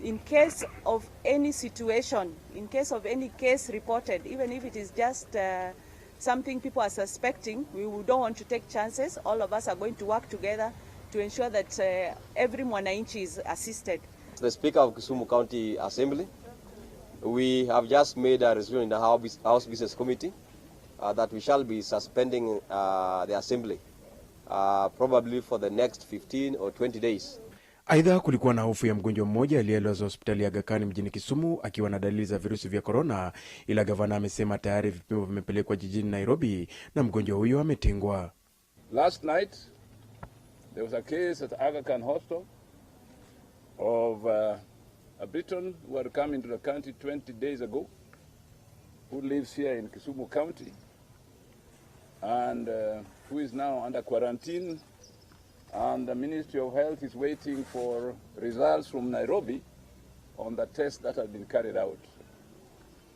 in case of any situation, in case of any case reported, even if it is just something people are suspecting. We don't want to take chances. All of us are going to work together to ensure that every mwananchi is assisted. The Speaker of Kisumu County Assembly, we have just made a resolution in the House Business Committee that we shall be suspending the assembly probably for the next 15 or 20 days. Aidha, kulikuwa na hofu ya mgonjwa mmoja aliyelazwa hospitali ya Aga Khan mjini Kisumu akiwa na dalili za virusi vya corona, ila gavana amesema tayari vipimo vimepelekwa jijini Nairobi na mgonjwa huyo ametengwa. Last night there was a case at Aga Khan Hospital of a Briton who had come into the country 20 days ago, who lives here in Kisumu County, and who is now under quarantine, and the Ministry of Health is waiting for results from Nairobi on the test that has been carried out.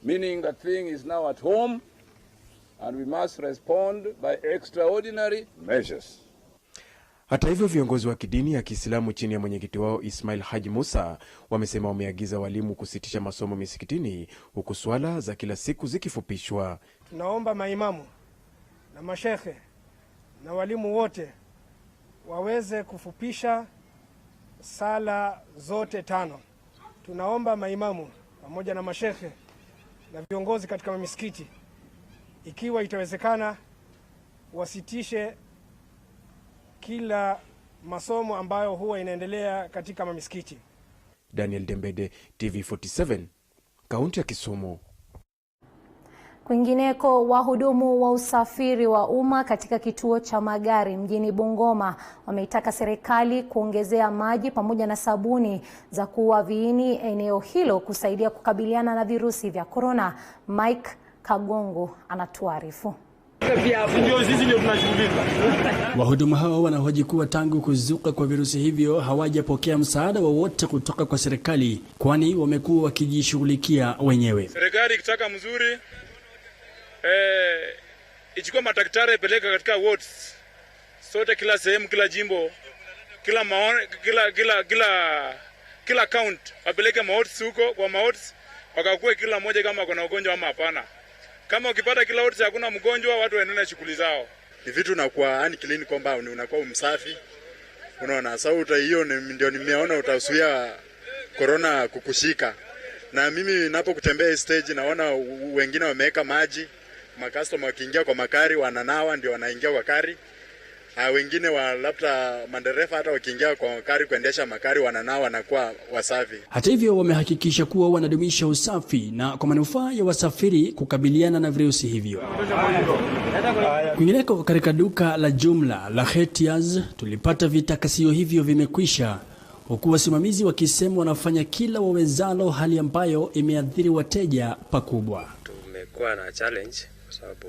Meaning that thing is now at home, and we must respond by extraordinary measures. Hata hivyo, viongozi wa kidini ya Kiislamu chini ya mwenyekiti wao Ismail Haji Musa wamesema wameagiza walimu kusitisha masomo misikitini huku swala za kila siku zikifupishwa. Tunaomba maimamu na mashekhe na walimu wote waweze kufupisha sala zote 5. Tunaomba maimamu pamoja na mashekhe na viongozi katika misikiti, ikiwa itawezekana, wasitishe kila masomo ambayo huwa inaendelea katika misikiti. Daniel Dembede, TV47, kaunti ya Kisumu. Kwingineko, wahudumu wa usafiri wa umma katika kituo cha magari mjini Bungoma wameitaka serikali kuongezea maji pamoja na sabuni za kuua viini eneo hilo kusaidia kukabiliana na virusi vya corona. Mike Kagongo anatuarifu. Wahudumu hao wanahoji kuwa tangu kuzuka kwa virusi hivyo hawajapokea msaada wowote kutoka kwa serikali, kwani wamekuwa wakijishughulikia wenyewe. Serikali ikitaka mzuri ichukue madaktari peleka katika wards sote, kila sehemu, kila jimbo, kila kila count wapeleke wards huko kwa wards, wakakue kila mmoja kama kuna ugonjwa ama hapana. Kama ukipata kila wards hakuna mgonjwa, watu waendelee shughuli zao. Ni vitu na kwa yani clean kwamba unakuwa msafi. Unaona, sauta hiyo ndio nimeona utasuia corona kukushika. Na mimi ninapokutembea stage naona wengine wameweka maji, makastoma wakiingia kwa makari wananawa ndio wanaingia kwa kari. Wengine wa labda mandereva hata wakiingia kwa makari kuendesha makari wananawa na kuwa wasafi. Hata hivyo wamehakikisha kuwa wanadumisha usafi na kwa manufaa ya wasafiri kukabiliana na virusi hivyo. Kwingineko, katika duka la jumla la Hetias tulipata vitakasio hivyo vimekwisha, huku wasimamizi wakisema wanafanya kila wawezalo, hali ambayo imeathiri wateja pakubwa. Tumekuwa na challenge kwa sababu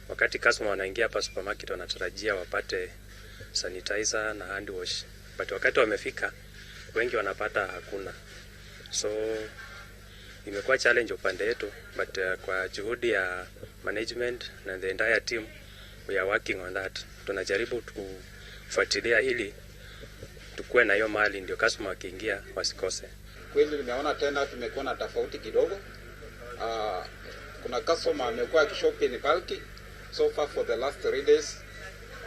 wakati customer wanaingia hapa supermarket wanatarajia wapate sanitizer na hand wash, but wakati wamefika wengi wanapata hakuna. So imekuwa challenge upande yetu, but kwa juhudi ya management na the entire team we are working on that. Tunajaribu kufuatilia ili tukue na hiyo mali ndio customer wakiingia wasikose. Kweli nimeona tena tumekuwa na tofauti kidogo. Kuna customer amekuwa akishop in bulk. So far for the last 3 days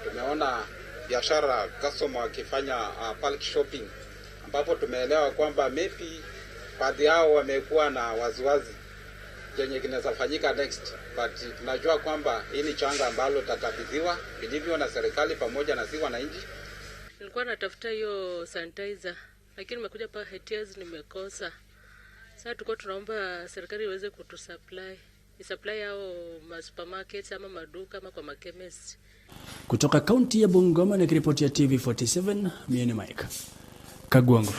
tumeona biashara customer wakifanya bulk shopping, ambapo tumeelewa kwamba maybe baadhi yao wamekuwa na waziwazi yenye kinaweza fanyika next, but tunajua kwamba hii ni changa ambalo tatakabidhiwa vilivyo na serikali pamoja na sisi wananchi. Nilikuwa natafuta hiyo sanitizer lakini nimekuja pa Hetias nimekosa. Sasa tuko tunaomba serikali iweze kutusupply. Supply yao ma supermarkets ama maduka ama kwa makemist. Kutoka kaunti ya Bungoma na ripoti ya TV47, mimi ni Mike Kagwango.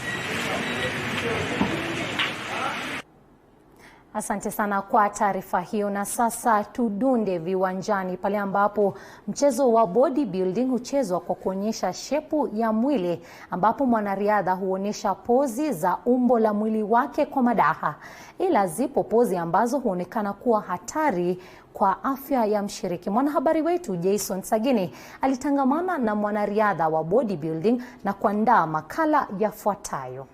Asante sana kwa taarifa hiyo, na sasa tudunde viwanjani pale ambapo mchezo wa bodybuilding huchezwa kwa kuonyesha shepu ya mwili, ambapo mwanariadha huonyesha pozi za umbo la mwili wake kwa madaha. Ila zipo pozi ambazo huonekana kuwa hatari kwa afya ya mshiriki. Mwanahabari wetu Jason Sagini alitangamana na mwanariadha wa bodybuilding na kuandaa makala yafuatayo.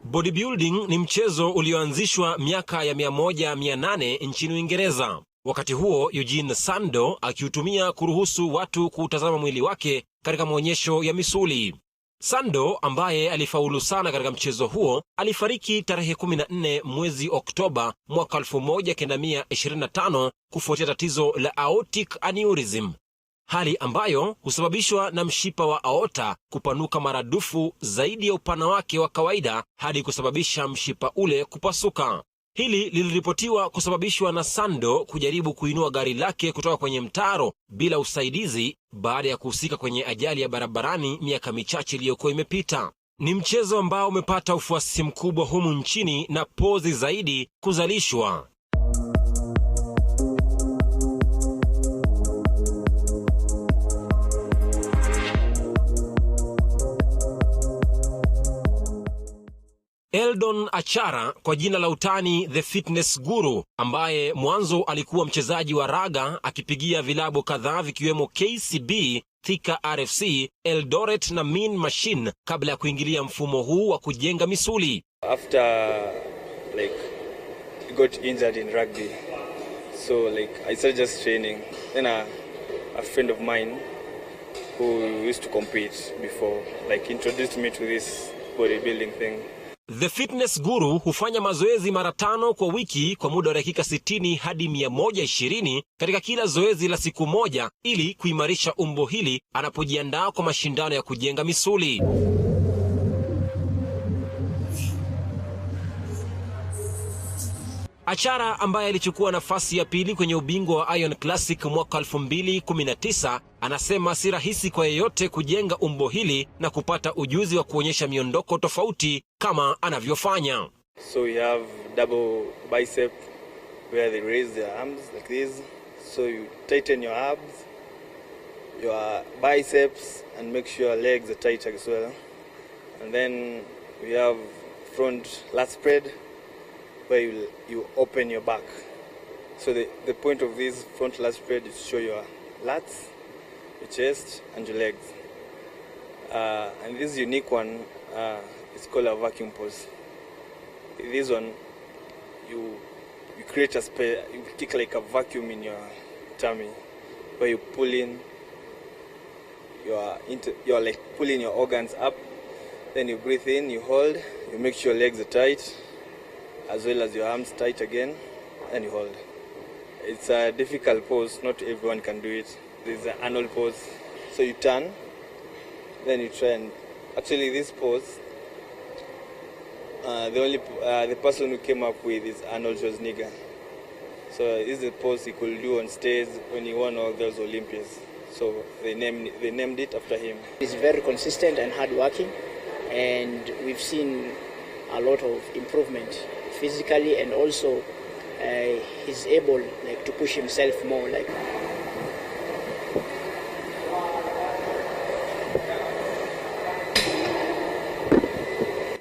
Bodybuilding ni mchezo ulioanzishwa miaka ya 1800 nchini Uingereza. Wakati huo Eugene Sando akiutumia kuruhusu watu kutazama mwili wake katika maonyesho ya misuli. Sando ambaye alifaulu sana katika mchezo huo alifariki tarehe 14 mwezi Oktoba mwaka 1925 kufuatia tatizo la aortic aneurysm, hali ambayo husababishwa na mshipa wa aorta kupanuka maradufu zaidi ya upana wake wa kawaida hadi kusababisha mshipa ule kupasuka. Hili liliripotiwa kusababishwa na Sando kujaribu kuinua gari lake kutoka kwenye mtaro bila usaidizi baada ya kuhusika kwenye ajali ya barabarani miaka michache iliyokuwa imepita. Ni mchezo ambao umepata ufuasi mkubwa humu nchini na pozi zaidi kuzalishwa. Eldon Achara, kwa jina la utani The Fitness Guru, ambaye mwanzo alikuwa mchezaji wa raga akipigia vilabu kadhaa vikiwemo KCB, Thika RFC, Eldoret na Mean Machine kabla ya kuingilia mfumo huu wa kujenga misuli. After I got injured in rugby, so I started just training. Then a friend of mine who used to compete before introduced me to this bodybuilding thing. The Fitness Guru hufanya mazoezi mara 5 kwa wiki kwa muda wa dakika 60 hadi 120 katika kila zoezi la siku moja ili kuimarisha umbo hili anapojiandaa kwa mashindano ya kujenga misuli. Achara ambaye alichukua nafasi ya pili kwenye ubingwa wa Iron Classic mwaka 2019 anasema si rahisi kwa yeyote kujenga umbo hili na kupata ujuzi wa kuonyesha miondoko tofauti kama anavyofanya. So you have double bicep where they raise their arms like this. So you tighten your abs, your biceps, and make sure your legs are tight as well. And then we have front lat spread, where you open your back. So the point of this front lat spread is to show your lats, your chest, and your legs. And this unique one is called a vacuum pose. This one, you create a space, you kick like a vacuum in your tummy, where you pull in you're like pulling your organs up. Then you breathe in, you hold, you make sure your legs are tight, as well as your arms tight again, and you hold. It's a difficult pose, not everyone can do it. There's an Arnold pose. So you turn, then you try and... Actually this pose, the person who came up with is Arnold Schwarzenegger. So this is the pose he could do on stage when he won all those Olympics. So they named it after him. He's very consistent and hardworking, and we've seen a lot of improvement physically, and also he's able to push himself more.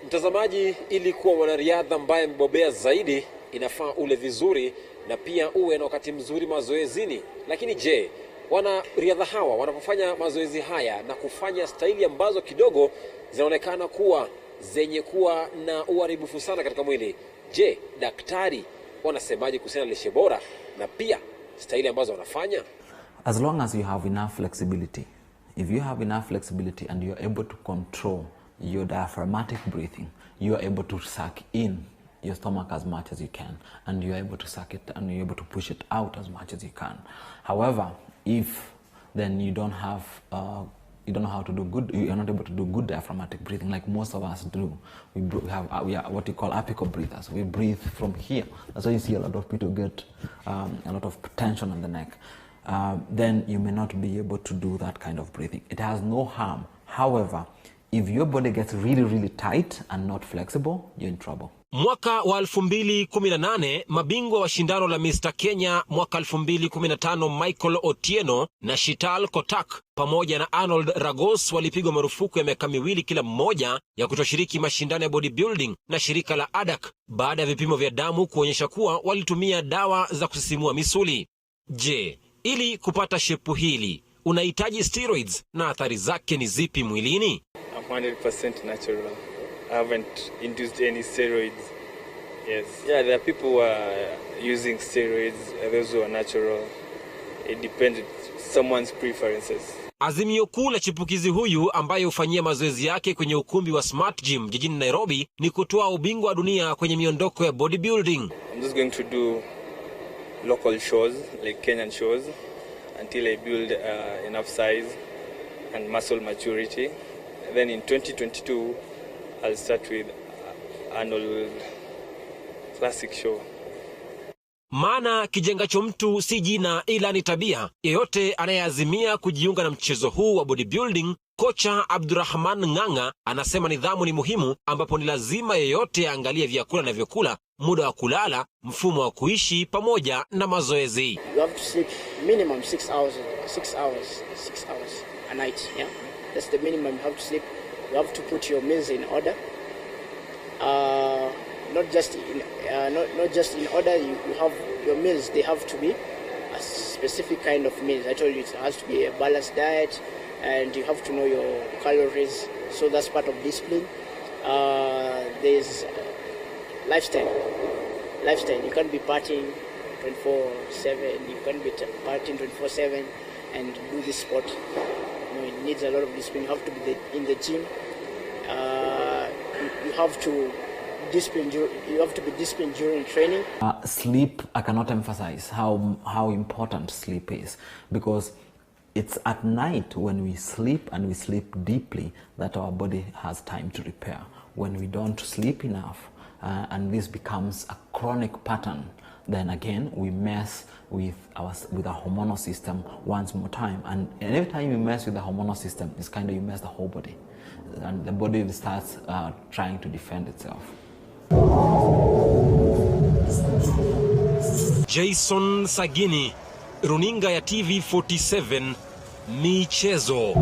Mtazamaji, ili kuwa mwanariadha ambaye mbobea zaidi inafaa ule vizuri na pia uwe na wakati mzuri mazoezini. Lakini je, wanariadha hawa wanapofanya mazoezi haya na kufanya staili ambazo kidogo zinaonekana kuwa zenye kuwa na uharibifu sana katika mwili, je, daktari wanasemaje kuhusiana na lishe bora na pia staili ambazo wanafanya? As long as you have enough flexibility, if you have enough flexibility and you're able to control your diaphragmatic breathing, you are able to suck in your stomach as much as you can, and you're able to suck it and you're able to push it out as much as you can. However, if then you don't have you don't know how to do good, you're not able to do good diaphragmatic breathing like most of us do. We are what you call apical breathers. We breathe from here. That's why you see a lot of people get a lot of tension on the neck. Then you may not be able to do that kind of breathing. It has no harm. However, if your body gets really, really tight and not flexible, you're in trouble. Mwaka wa 2018 mabingwa wa shindano la Mr. Kenya mwaka 2015 Michael Otieno na Shital Kotak pamoja na Arnold Ragos walipigwa marufuku ya miaka 2 kila mmoja ya kutoshiriki mashindano ya bodybuilding na shirika la ADAK baada ya vipimo vya damu kuonyesha kuwa walitumia dawa za kusisimua misuli. Je, ili kupata shepu hili unahitaji steroids na athari zake ni zipi mwilini? I'm 100% natural. I haven't induced any steroids. Yes. Yeah, there are people who are using steroids, those who are natural. It depends on someone's preferences. Azimio kuu la chipukizi huyu ambaye hufanyia mazoezi yake kwenye ukumbi wa Smart Gym jijini Nairobi ni kutoa ubingwa wa dunia kwenye miondoko ya bodybuilding. I'm just going to do local shows, like Kenyan shows, until I build enough size and muscle maturity. And then in 2022, I'll start with Arnold classic show. Maana kijengacho mtu si jina ila ni tabia. Yeyote anayeazimia kujiunga na mchezo huu wa bodybuilding, kocha Abdurrahman Nganga anasema nidhamu ni muhimu, ambapo ni lazima yeyote aangalie vyakula na vyakula, muda wa kulala, mfumo wa kuishi pamoja na mazoezi. You have to sleep minimum 6 hours a night, yeah? That's the minimum you have to sleep. You have to put your meals in order. Not just in order. You have your meals, they have to be a specific kind of meals. I told you it has to be a balanced diet, and you have to know your calories. So that's part of discipline. There's lifestyle. You can't be partying 24/7. You can't be partying 24/7 and do this sport. You know, it needs a lot of discipline. You have to be in the gym. You have to be disciplined during training. Sleep, I cannot emphasize how important sleep is, because it's at night when we sleep, and we sleep deeply, that our body has time to repair. When we don't sleep enough, and this becomes a chronic pattern, then again we mess with our hormonal system once more time. And every time you mess with the hormonal system, it's kind of you mess the whole body, and the body starts trying to defend itself. Jason Sagini, runinga ya TV47, michezo.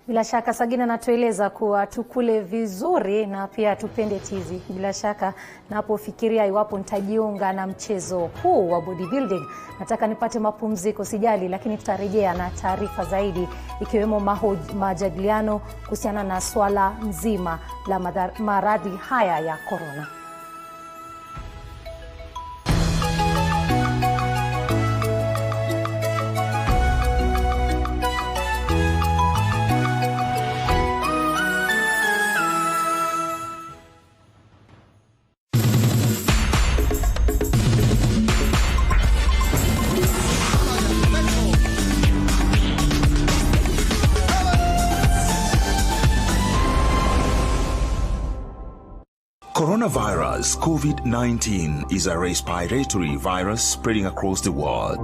Bila shaka Sagina anatueleza kuwa tukule vizuri na pia tupende tizi. Bila shaka napofikiria iwapo nitajiunga na mchezo huu wa bodybuilding, nataka nipate mapumziko sijali, lakini tutarejea na taarifa zaidi, ikiwemo majadiliano kuhusiana na swala nzima la maradhi haya ya corona. Coronavirus COVID-19 is a respiratory virus spreading across the world.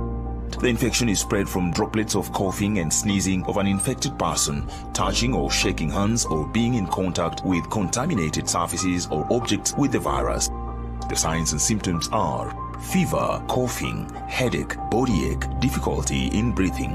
The infection is spread from droplets of coughing and sneezing of an infected person, touching or shaking hands, or being in contact with contaminated surfaces or objects with the virus. The signs and symptoms are fever, coughing, headache, body ache, difficulty in breathing.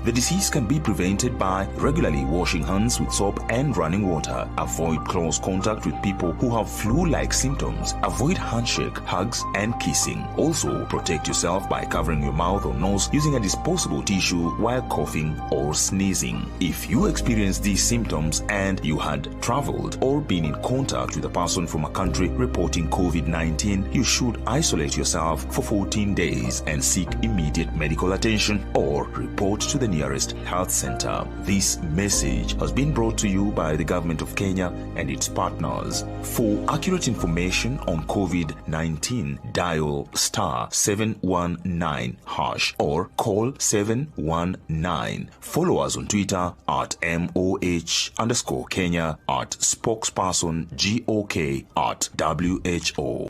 The disease can be prevented by regularly washing hands with soap and running water. Avoid close contact with people who have flu-like symptoms. Avoid handshake, hugs, and kissing. Also, protect yourself by covering your mouth or nose using a disposable tissue while coughing or sneezing. If you experience these symptoms and you had traveled or been in contact with a person from a country reporting COVID-19, you should isolate yourself for 14 days and seek immediate medical attention or report to the nearest health center. This message has been brought to you by the government of Kenya and its partners. For accurate information on COVID-19, dial *719# or call 719. Follow us on Twitter at MOH_Kenya, at spokesperson GOK, at WHO.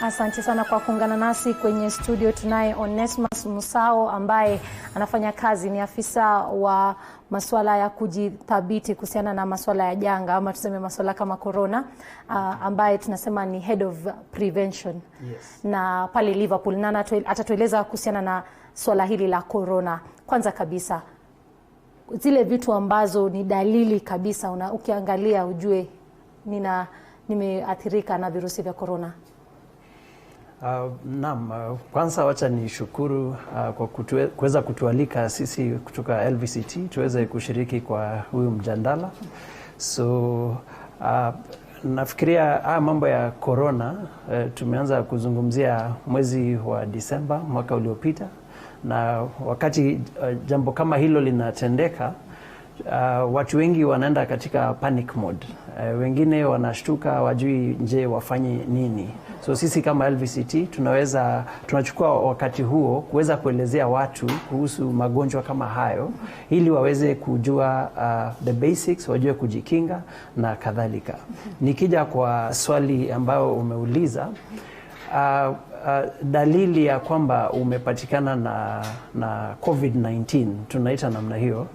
Asante sana kwa kuungana nasi kwenye studio. Tunaye Onesmus Musao ambaye anafanya kazi, ni afisa wa masuala ya kujithabiti kuhusiana na masuala ya janga ama tuseme masuala kama corona, ambaye tunasema ni head of prevention. Yes. Na pale Liverpool, na atatueleza kuhusiana na swala hili la corona. Kwanza kabisa, zile vitu ambazo ni dalili kabisa ukiangalia ujue nimeathirika na virusi vya corona. Naam, kwanza wacha nishukuru kwa kuweza kutualika sisi kutoka LVCT tuweze kushiriki kwa huyu mjadala. So nafikiria mambo ya corona tumeanza kuzungumzia mwezi wa Disemba mwaka uliopita, na wakati jambo kama hilo linatendeka, watu wengi wanaenda katika panic mode. Wengine wanashtuka, wajui nje wafanye nini. So sisi kama LVCT tunachukua wakati huo kuweza kuelezea watu kuhusu magonjwa kama hayo, ili waweze kujua the basics, wajue kujikinga na kadhalika. Nikija kwa swali ambayo umeuliza, dalili ya kwamba umepatikana na COVID-19, tunaita namna hiyo,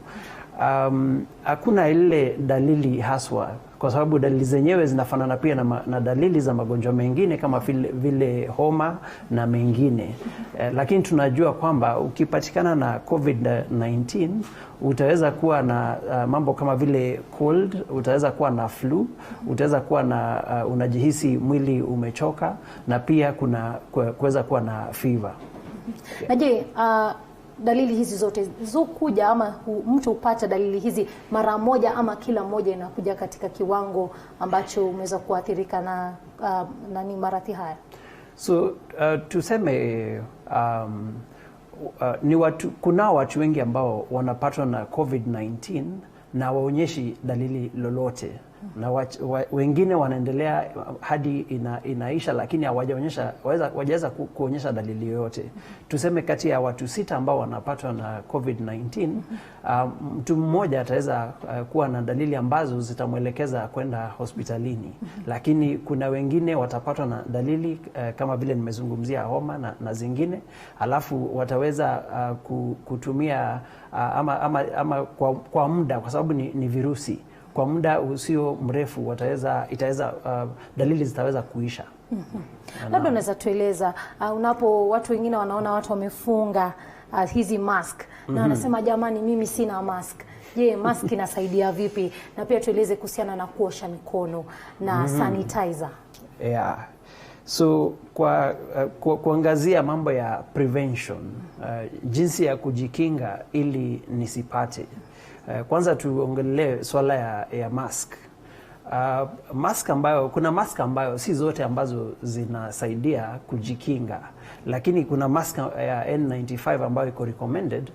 hakuna ile dalili haswa, kwa sababu dalili zenyewe zinafanana pia na dalili za magonjwa mengine kama vile homa na mengine. Lakini tunajua kwamba ukipatikana na COVID-19 utaweza kuwa na mambo kama vile cold, utaweza kuwa na flu, utaweza kuwa na unajihisi mwili umechoka, na pia kuweza kuwa na fever. Na je, dalili hizi zote zokuja ama mtu upata dalili hizi mara moja ama kila moja inakuja katika kiwango ambacho umeweza kuathirika na ni maradhi haya? So tuseme kuna watu wengi ambao wanapatwa na COVID-19 na waonyeshi dalili lolote, na wengine wanaendelea hadi inaisha, lakini hawajaweza kuonyesha dalili yoyote. Tuseme kati ya watu 6 ambao wanapatwa na COVID-19, mtu mmoja ataweza kuwa na dalili ambazo zitamwelekeza kwenda hospitalini, lakini kuna wengine watapatwa na dalili kama vile nimezungumzia homa na zingine, alafu wataweza kutumia ama kwa muda, kwa sababu ni virusi, kwa muda usio mrefu dalili zitaweza kuisha. Labda unaweza tueleza, watu wengine wanaona watu wamefunga hizi mask na wanasema jamani, mimi sina mask. Je, mask inasaidia vipi? Na pia tueleze kuhusiana na kuosha mikono na sanitizer. Yeah. So kuangazia mambo ya prevention, jinsi ya kujikinga ili nisipate. Kwanza tuongelee swala ya mask. Kuna mask ambayo si zote ambazo zinasaidia kujikinga, lakini kuna mask ya N95 ambayo iko recommended,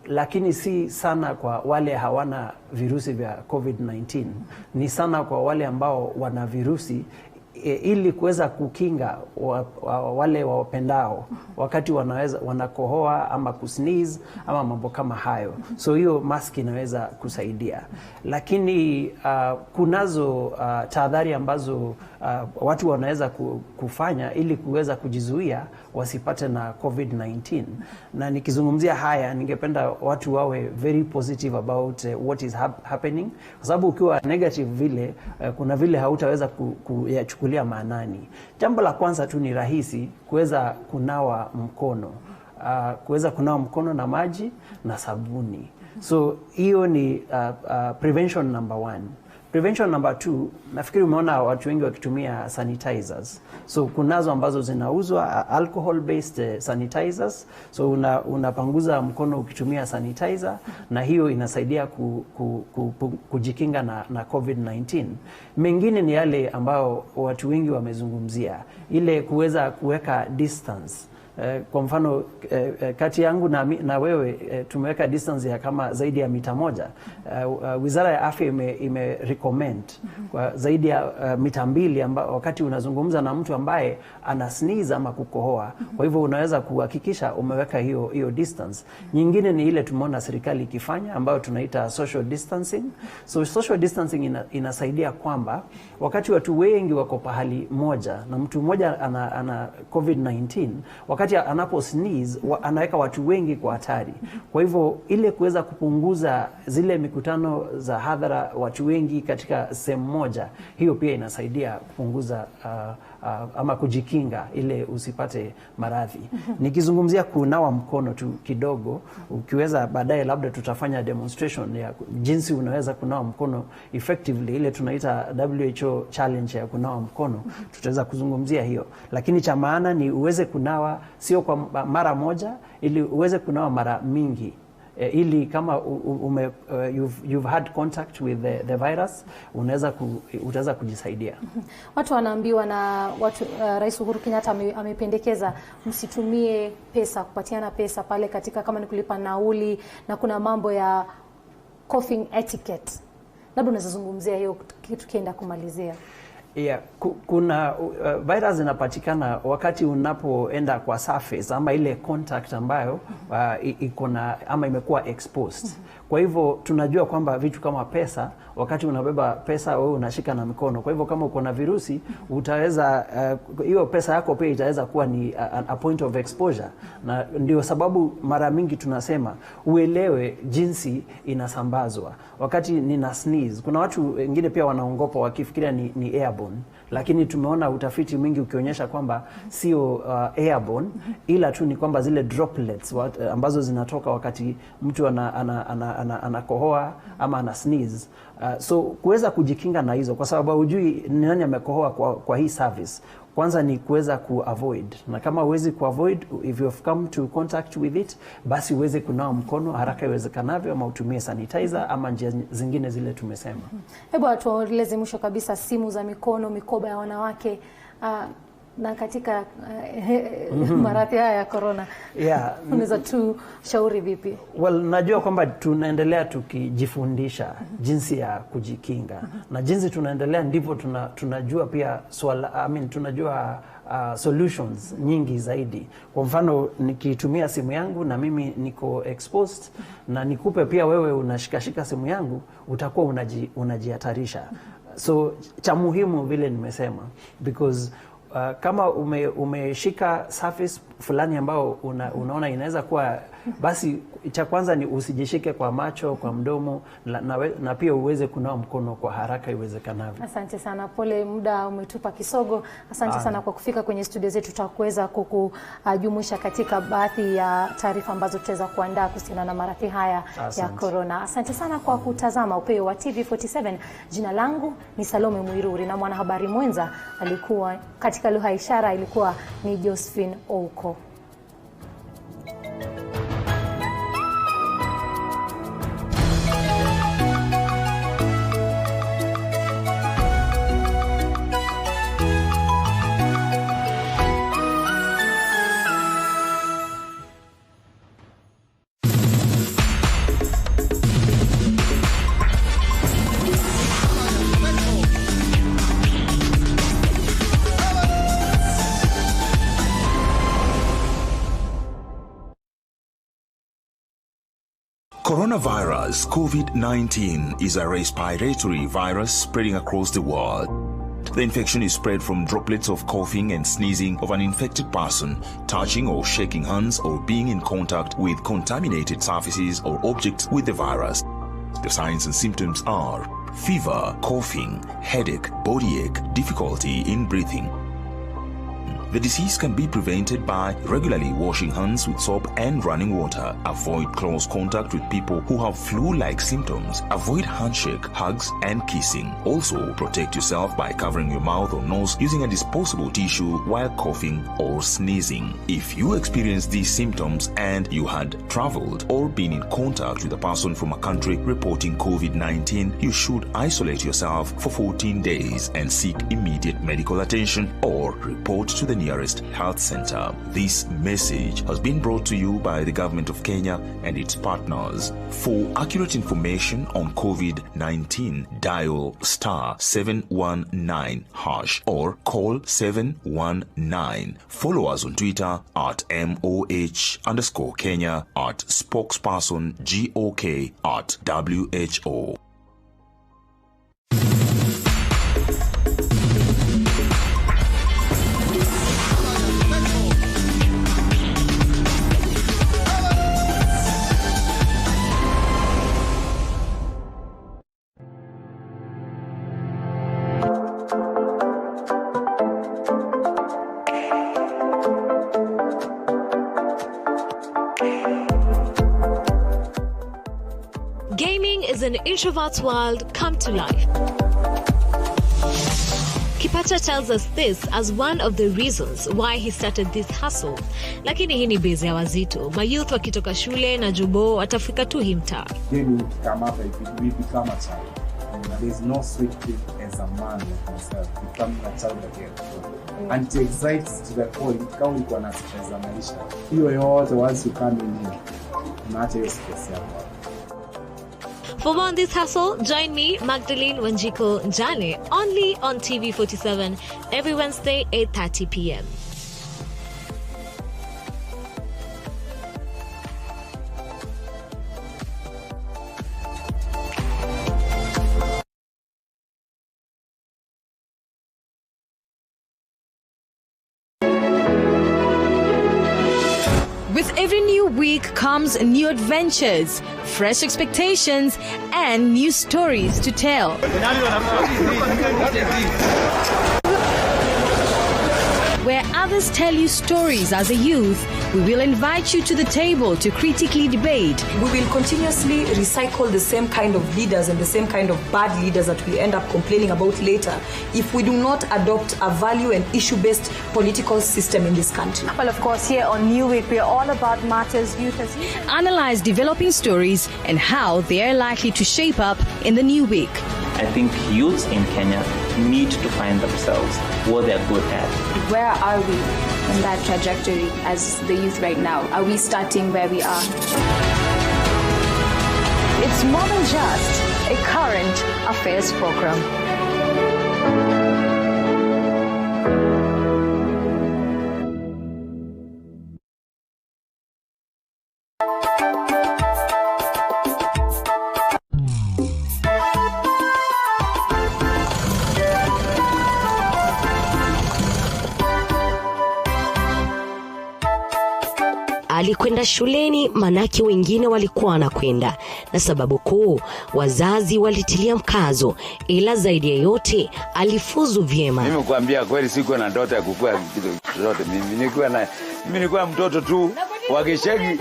lakini si sana kwa wale hawana virusi vya COVID-19. Ni sana kwa wale ambao wana virusi, ili kuweza kukinga wale wapendao wakati wanakohoa ama kusneeze ama mambo kama hayo. So hiyo mask inaweza kusaidia, lakini kunazo tahadhari ambazo watu wanaweza kufanya ili kuweza kujizuia wasipate na COVID-19. Na nikizungumzia haya, ningependa watu wawe very positive about what is happening, kwa sababu ukiwa negative vile kuna vile hautaweza kuyachukulia maanani. Jambo la kwanza tu ni rahisi kuweza kunawa mkono na maji na sabuni. So hiyo ni prevention number 1. Prevention number 2, nafikiri umeona watu wengi wakitumia sanitizers. So kunazo ambazo zinauzwa alcohol based sanitizers. So unapanguza mkono ukitumia sanitizer, na hiyo inasaidia kujikinga na COVID-19. Mengine ni yale ambao watu wengi wamezungumzia, ile kuweza kuweka distance Kwa mfano kati yangu na wewe tumeweka distance ya kama zaidi ya mita 1. Wizara ya Afya ime recommend kwa zaidi ya mita 2 wakati unazungumza na mtu ambaye ana sneeze ama kukohoa. Kwa hivyo unaweza kuhakikisha umeweka hiyo distance. Nyingine ni ile tumeona serikali ikifanya ambayo tunaita social distancing. So social distancing inasaidia kwamba wakati watu wengi wako pahali moja na mtu mmoja ana COVID-19, wakati anapo sneeze anaweka watu wengi kwa hatari. Kwa hivyo ile kuweza kupunguza zile mikutano za hadhara watu wengi katika sehemu moja, hiyo pia inasaidia kupunguza ama kujikinga ile usipate maradhi. Nikizungumzia kunawa mkono tu kidogo, ukiweza baadaye labda tutafanya demonstration ya jinsi unaweza kunawa mkono effectively, ile tunaita WHO challenge ya kunawa mkono, tutaweza kuzungumzia hiyo. Lakini cha maana ni uweze kunawa sio kwa mara moja, ili uweze kunawa mara mingi. Ili kama you've had contact with the virus, utaweza kujisaidia. Watu wanaambiwa na Rais Uhuru Kenyatta amependekeza msitumie pesa, kupatiana pesa pale katika kama ni kulipa nauli, na kuna mambo ya coughing etiquette. Labda unazungumzia hiyo kitu kienda kumalizia. Yeah, kuna virus inapatikana wakati unapoenda kwa surface ama ile contact ambayo iko na ama imekuwa exposed. Kwa hivyo tunajua kwamba vitu kama pesa, wakati unabeba pesa wewe unashika na mikono. Kwa hivyo kama uko na virusi, utaweza hiyo pesa yako pia itaweza kuwa ni a point of exposure. Na ndio sababu mara mingi tunasema uelewe jinsi inasambazwa. Wakati nina sneeze, kuna watu wengine pia wanaongopa wakifikiria ni airborne, lakini tumeona utafiti mwingi ukionyesha kwamba sio airborne, ila tu ni kwamba zile droplets ambazo zinatoka wakati mtu anakohoa ama ana sneeze. So kuweza kujikinga na hizo, kwa sababu hujui ni nani amekohoa kwa hii service. Kwanza ni kuweza kuavoid, na kama uwezi kuavoid, if you have come to contact with it, basi uweze kunawa mkono haraka iwezekanavyo, ama utumie sanitizer ama njia zingine zile tumesema. Hebu atueleze mwisho kabisa, simu za mikono, mikoba ya wanawake na katika maradhi haya ya corona. Yeah. Unaweza tu shauri vipi? Well, najua kwamba tunaendelea tukijifundisha jinsi ya kujikinga. Na jinsi tunaendelea ndivyo tunajua pia tunajua solutions nyingi zaidi. Kwa mfano nikitumia simu yangu na mimi niko exposed, na nikupe pia wewe unashikashika simu yangu, utakuwa unajihatarisha. So cha muhimu vile nimesema, because kama umeshika surface fulani ambao unaona inaweza kuwa, basi cha kwanza ni usijishike kwa macho, kwa mdomo, na pia uweze kunawa mkono kwa haraka iwezekanavyo. Asante sana. Pole, muda umetupa kisogo. Asante sana kwa kufika kwenye studio zetu. Tutakuweza kukujumuisha katika baadhi ya taarifa ambazo tutaweza kuandaa kuhusiana na maradhi haya ya corona. Asante sana kwa kutazama Upeo wa TV47. Jina langu ni Salome Mwiruri, na mwanahabari mwenza alikuwa katika lugha ishara ilikuwa ni Josephine Ouko. Coronavirus COVID-19 is a respiratory virus spreading across the world. The infection is spread from droplets of coughing and sneezing of an infected person, touching or shaking hands, or being in contact with contaminated surfaces or objects with the virus. The signs and symptoms are fever, coughing, headache, body ache, difficulty in breathing. The disease can be prevented by regularly washing hands with soap and running water. Avoid close contact with people who have flu-like symptoms. Avoid handshake, hugs, and kissing. Also, protect yourself by covering your mouth or nose using a disposable tissue while coughing or sneezing. If you experience these symptoms and you had traveled or been in contact with a person from a country reporting COVID-19, you should isolate yourself for 14 days and seek immediate medical attention or report to the nearest health center. This message has been brought to you by the Government of Kenya and its partners. For accurate information on COVID-19, dial *719# or call 719. Follow us on Twitter at MOH_Kenya, at spokesperson GOK, at WHO. Gaming is an introvert's world come to life. Kipata tells us this as one of the reasons why he started this hustle. Lakini hii ni base ya wazito. Mayouth wakitoka shule na jubo watafika tu himta. Gaming come up, we become a child. There's no sweet thing as a man like myself becoming a child again. And it excites to the point kama ulikuwa na stress za maisha. Hiyo yote once you come in here, unaacha hiyo stress yako. For more on this hustle, join me, Magdalene Wanjiko Njane, only on TV47 every Wednesday, 8:30 p.m. With every new week comes new adventures, fresh expectations, and new stories to tell. Where others tell you stories as a youth, we will invite you to the table to critically debate. We will continuously recycle the same kind of leaders and the same kind of bad leaders that we end up complaining about later if we do not adopt a value and issue-based political system in this country. Well, of course, here on New Week, we are all about matters youth as youth. Analyze developing stories and how they are likely to shape up in the new week. I think youths in Kenya need to find themselves what they're good at. Where are we in that trajectory as the youth right now? Are we starting where we are? It's more than just a current affairs program. Alikwenda shuleni manake wengine walikuwa wanakwenda, na sababu kuu wazazi walitilia mkazo, ila zaidi ya yote alifuzu vyema. Mimi kuambia kweli siko na ndoto ya kukua kitu zote. Mimi nilikuwa mtoto tu wa Geshegi.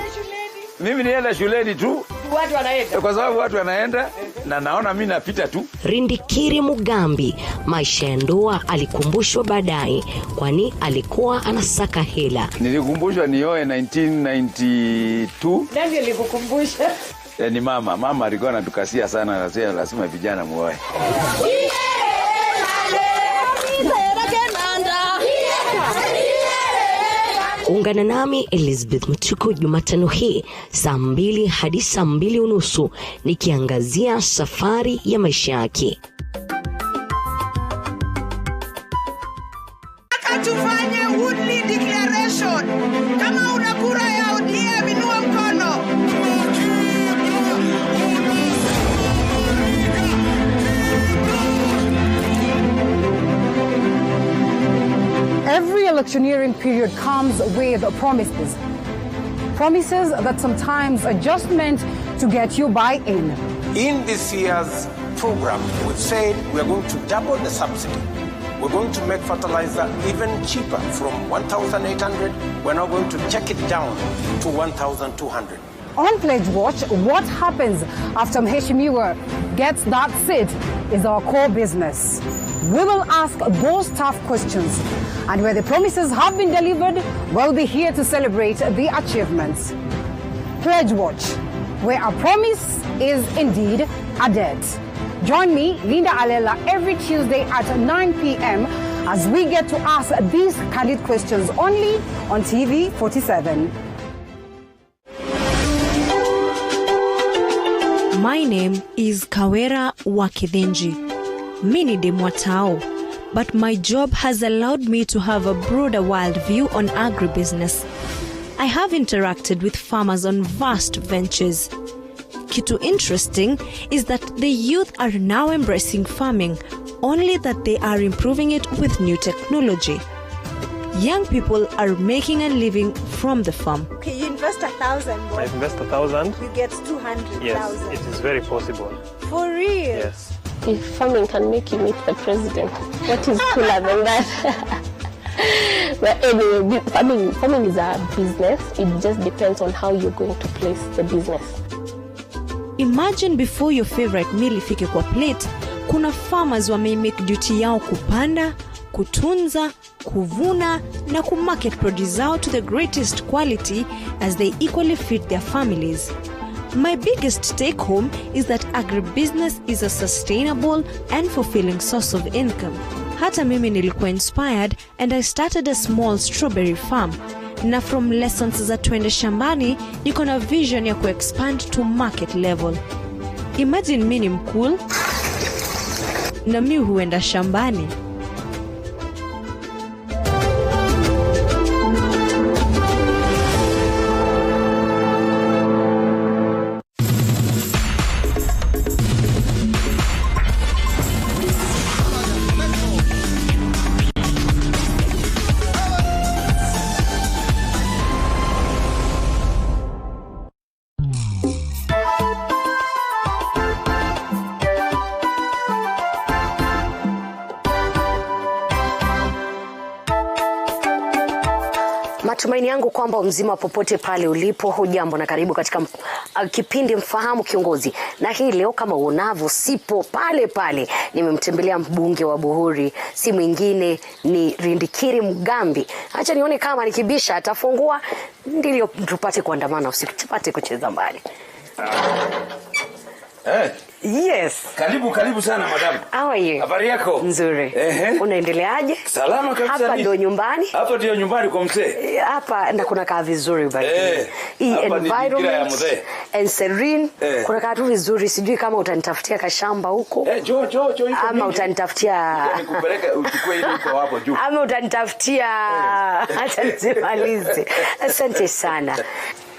Mimi nienda shuleni tu watu wanaenda, kwa sababu watu wanaenda na naona mimi napita tu. Rindikiri Mugambi, maisha ya ndoa alikumbushwa baadaye, kwani alikuwa anasaka hela. Nilikumbushwa nioe 1992. Nani alikukumbusha? Ni mama alikuwa anatukasia sana, anasema lazima vijana muoe. Ungana nami Elizabeth Mtuku Jumatano hii saa 2 hadi saa 2:30 nikiangazia safari ya maisha yake. Tufanye Woodley declaration. Kama una kura ya ODM inua mkono. Every electioneering period comes with promises. Promises that sometimes are just meant to get you buy-in. In this year's program, we've said we are going to double the subsidy. We're going to make fertilizer even cheaper. From 1,800, we're now going to check it down to 1,200. On Pledge Watch, what happens after Mheshimiwa gets that seat is our core business. We will ask those tough questions, and where the promises have been delivered, we'll be here to celebrate the achievements. Pledge Watch, where a promise is indeed a debt. Join me, Linda Alela, every Tuesday at 9 p.m. as we get to ask these candid questions only on TV47. My name is Kawera Wakidenji, Mini de Mwatao, but my job has allowed me to have a broader world view on agribusiness. I have interacted with farmers on vast ventures. Kitu interesting is that the youth are now embracing farming, only that they are improving it with new technology. Young people are making a living from the farm. Okay, you invest 1,000. I invest 1,000. You get 200,000. Yes, it is very possible. For real? Yes. If farming can make you meet the president, what is cooler than that? But anyway, farming is a business. It just depends on how you're going to place the business. Imagine before your favorite meal ifike kwa plate, kuna farmers wame-make duty yao kupanda, kutunza, kuvuna na kumarket produce zao to the greatest quality as they equally feed their families. My biggest take home is that agribusiness is a sustainable and fulfilling source of income. Hata mimi nilikuwa inspired and I started a small strawberry farm. Na from lessons za twende shambani, niko na vision ya ku-expand to market level. Imagine mimi ni mkul na mimi huenda shambani. Matumaini yangu kwamba mzima popote pale ulipo, hujambo na karibu katika kipindi Mfahamu Kiongozi. Na hii leo kama unavyo sipo pale pale, nimemtembelea mbunge wa Buhuri, si mwingine ni Rindikiri Mugambi. Acha nione kama nikibisha atafungua ndio tupate kuandamana usiku, tupate kucheza mbali. Yes. Karibu sana madam. How are you? Habari yako? Nzuri. Unaendeleaje? Salama kabisa. Hapa ndio nyumbani? Hapa ndio nyumbani kwa mzee. Hapa na kuna kaa vizuri bali. Hii environment and serene. Kuna kaa tu vizuri, sijui kama utanitafutia kashamba huko. Jo ama utanitafutia nikupeleka uchukue ile uko hapo juu. Ama utanitafutia acha nisimalize. Asante sana.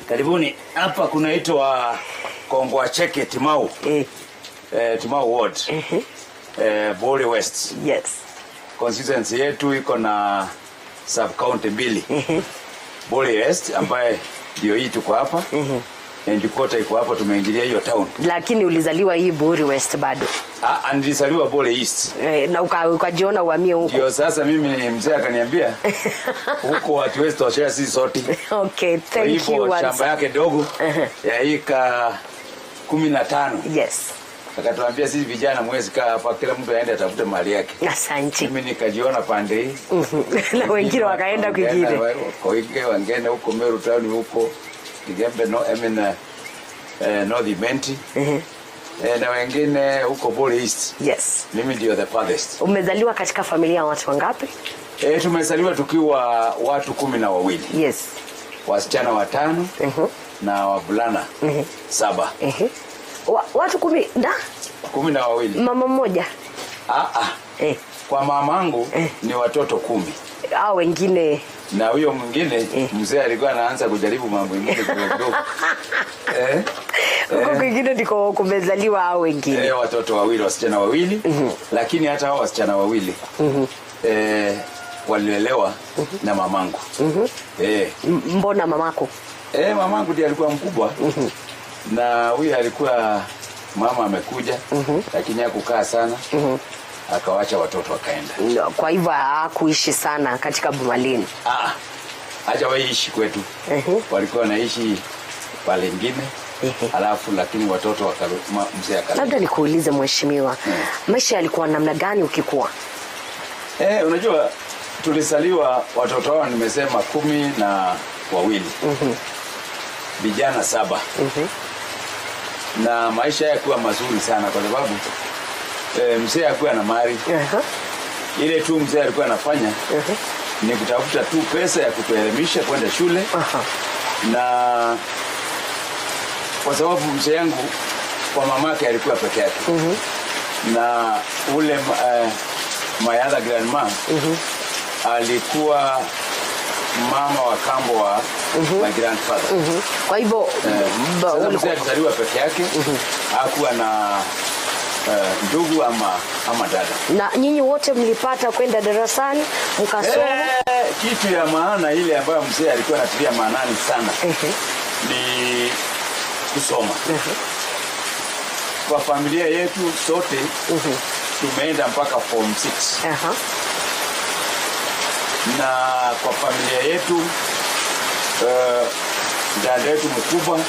Karibuni. Hapa kunaitwa Kongwa Cheke Timau. Timau Ward. Bole West. Yes. Constituency yetu iko na sub county mbili. Bole West ambaye ndio hii tuko hapa. Njikota iko hapa, tumeingilia hiyo town. Lakini ulizaliwa hii Bole West bado? Nilizaliwa Bole East. Na ukajiona uhamie huko. Ndio sasa mimi mzee akaniambia huko watu West washare sisi sote. Okay, thank you. Shamba yake dogo ya ika 15. Yes. Akatuambia sisi vijana mwezi kaa hapa, kila mtu aende atafute mali yake. Asante. Mimi nikajiona pande hii. Na wengine wakaenda kwingine. Kwa hiyo wengine huko Meru Town huko Kigembe North Imenti. Na wengine huko Bole East. Yes. Mimi ndio the farthest. Umezaliwa katika familia ya watu wangapi? Tumezaliwa tukiwa watu 12. Yes. Wasichana 5 na wavulana 7. Watu 10 na 12. Mama mmoja? Kwa mamangu ni watoto 10. Hao wengine na huyo mwingine mzee alikuwa anaanza kujaribu mambo mengine kidogo. Huko kwingine ndiko kumezaliwa hao wengine. Watoto 2, wasichana 2. Lakini hata hao wasichana 2 walilelewa na mamangu. Mbona mamako? Mamangu ndiye alikuwa mkubwa. Na huyu alikuwa mama amekuja lakini hakukaa sana. Akawacha watoto wakaenda. Kwa hivyo hakuishi sana katika Bumalini. Hajawaishi kwetu. Walikuwa wanaishi pale ingine. Alafu lakini watoto mzee akaleta. Labda nikuulize mheshimiwa, maisha yalikuwa namna gani ukikua? Unajua tulizaliwa watoto wao nimesema 12. Vijana 7. Na maisha yalikuwa mazuri sana kwa sababu mzee alikuwa na mali. Ile tu mzee alikuwa anafanya ni kutafuta tu pesa ya kutuelimisha kwenda shule. Na kwa sababu mzee yangu kwa mamake alikuwa peke yake. Na ule my other grandma alikuwa mama wa kambo wa my grandfather. Kwa hivyo mzee alizaliwa peke yake. Hakuwa na ndugu ama dada. Na nyinyi wote mlipata kwenda darasani mkasoma? Kitu ya maana ile ambayo mzee alikuwa anatilia maanani sana ni kusoma. Kwa familia yetu sote tumeenda mpaka form 6. Na kwa familia yetu dada yetu mkubwa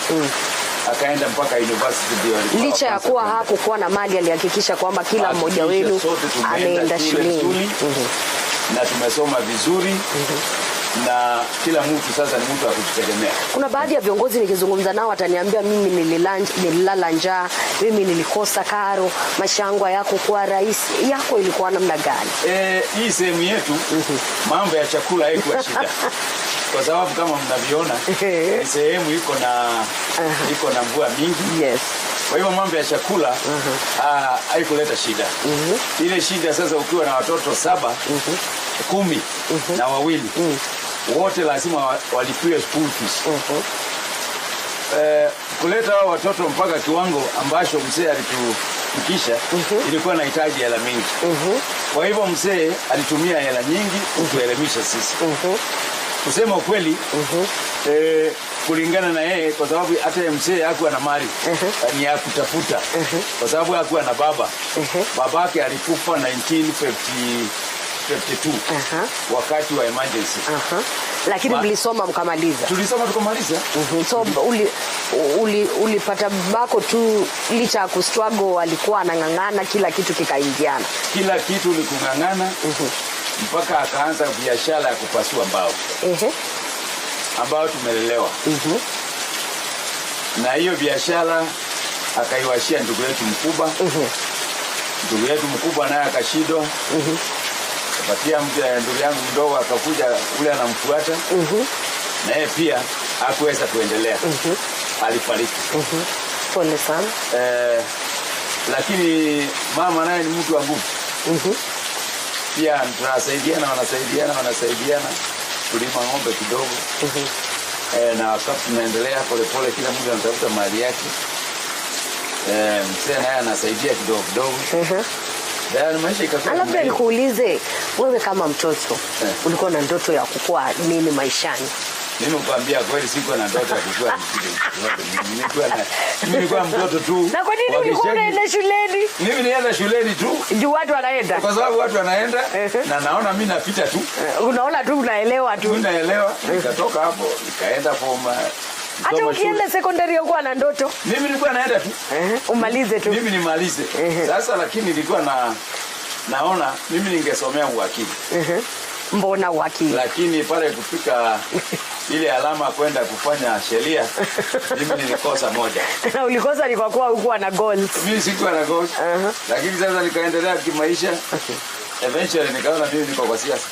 akaenda mpaka university. Licha ya kuwa hakukuwa na mali, alihakikisha kwamba kila mmoja wenu ameenda shuleni. Na tumesoma vizuri. Na kila mtu sasa ni mtu wa kujitegemea. Kuna baadhi ya viongozi nikizungumza nao wataniambia mimi nililala njaa, mimi nilikosa karo, mashangwa yako kwa rais. Yako ilikuwa namna gani? Hii sehemu yetu mambo ya chakula haikuwa shida. Kwa sababu kama mnaviona sehemu iko na mvua mingi. Kwa hivyo mambo ya chakula haikuleta shida. Ile shida sasa ukiwa na watoto 7, 10 na wawili wote lazima walipiwe school fees. Kuleta hao watoto mpaka kiwango ambacho mzee alitufikisha ilikuwa na hitaji hela mingi. Kwa hivyo mzee alitumia hela nyingi kutuelimisha sisi. Kusema ukweli kulingana na yeye, kwa sababu hata mzee hakuwa na mali ni ya kutafuta. Kwa sababu hakuwa na baba. Babake alikufa 1952 wakati wa emergency. Lakini mlisoma mkamaliza? Tulisoma tukamaliza. So ulipata babako tu licha ya kustruggle alikuwa anang'ang'ana, kila kitu kikaingiana? Kila kitu likung'ang'ana mpaka akaanza biashara ya kupasua mbao. Ambao tumelelewa. Na hiyo biashara akaiwashia ndugu yetu mkubwa. Ndugu yetu mkubwa naye akashindwa. Kapatia ndugu yangu mdogo akakuja ule anamfuata. Na yeye pia hakuweza kuendelea. Alifariki. Pole sana. Lakini mama naye ni mtu wa nguvu. Pia wanasaidiana. Kulima ng'ombe kidogo. Na wakati tunaendelea polepole kila mtu anatafuta mali yake. Mzee naye anasaidia kidogo. Maisha ikakuwa. Labda nikuulize wewe kama mtoto ulikuwa na ndoto ya kukua nini maishani? Mimi nakwambia kweli sikuwa na ndoto ya kukua nilikuwa mtoto tu. Na kwa nini ulikuwa unaenda shuleni? Mimi nilienda shuleni tu juu watu wanaenda. Kwa sababu watu wanaenda na naona mimi napita tu. Unaona tu, unaelewa tu. Unaelewa. Nikatoka hapo nikaenda form. Hata ukienda secondary ulikuwa na ndoto? Mimi nilikuwa naenda tu. Umalize tu. Mimi nimalize. Sasa lakini nilikuwa naona mimi ningesomea uwakili. Mbona uwakili? Lakini pale kufika ile alama kwenda kufanya sheria mimi nilikosa moja. Na ulikosa ni kwa kuwa hukuwa na goals? Mimi sikuwa na goals. Lakini sasa nikaendelea kimaisha. Eventually nikaona mimi niko kwa siasa.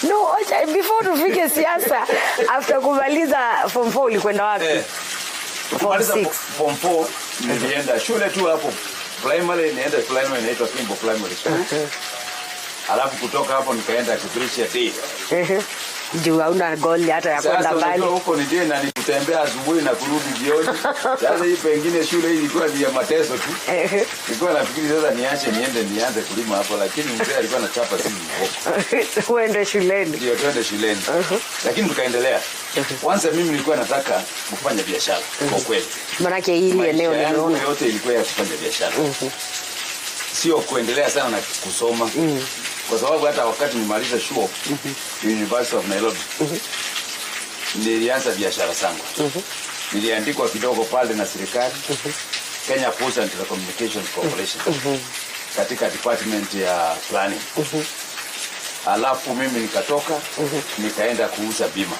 No, before tufike siasa, after kumaliza form 4 ulikwenda wapi? Kumaliza form 4 nilienda shule tu hapo. Primary inaitwa Kimbo Primary School. Alafu kutoka hapo nikaenda Kibirichi Day. Juu hauna goal hata ya kwenda mbali. Sasa huko ni day na nikutembea asubuhi na kurudi jioni. Sasa hii pengine shule hii ilikuwa ni ya mateso tu. Nilikuwa nafikiri sasa nianze kulima hapo, lakini mzee alikuwa anachapa simu hapo. Uende shuleni. Ndio twende shuleni. Lakini tukaendelea. Kwanza mimi nilikuwa nataka kufanya biashara kwa kweli. Maana hili eneo niliona yote ilikuwa ya kufanya biashara. Sio kuendelea sana na kusoma. Kwa sababu hata wakati nimaliza chuo University of Nairobi nilianza biashara zangu. Niliandikwa kidogo pale na serikali Kenya Post and Telecommunications Corporation katika department ya planning. Alafu mimi nikatoka nikaenda kuuza bima.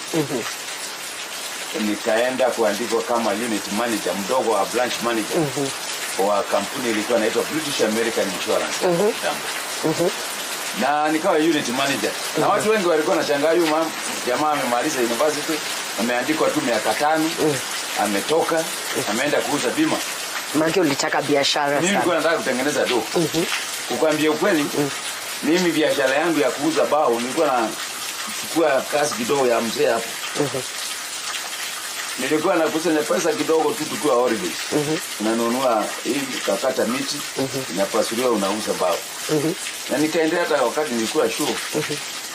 Nikaenda kuandikwa kama unit manager mdogo wa branch manager wa kampuni ilikuwa inaitwa British American Insurance. Na nikawa unit manager. Na watu wengi walikuwa wanashangaa huyu jamaa amemaliza university, ameandikwa tu miaka 5, ametoka, ameenda kuuza bima. Maana ulitaka biashara sana. Mimi nilikuwa nataka kutengeneza do. Kukwambia ukweli, mimi biashara yangu ya kuuza bao nilikuwa na chukua kazi kidogo ya mzee hapo. Nilikuwa nakusanya pesa kidogo tu tukiwa holidays. Unanunua hii kakata miti, inapasuliwa unauza bao. Na nikaendelea hata wakati nilikuwa shule.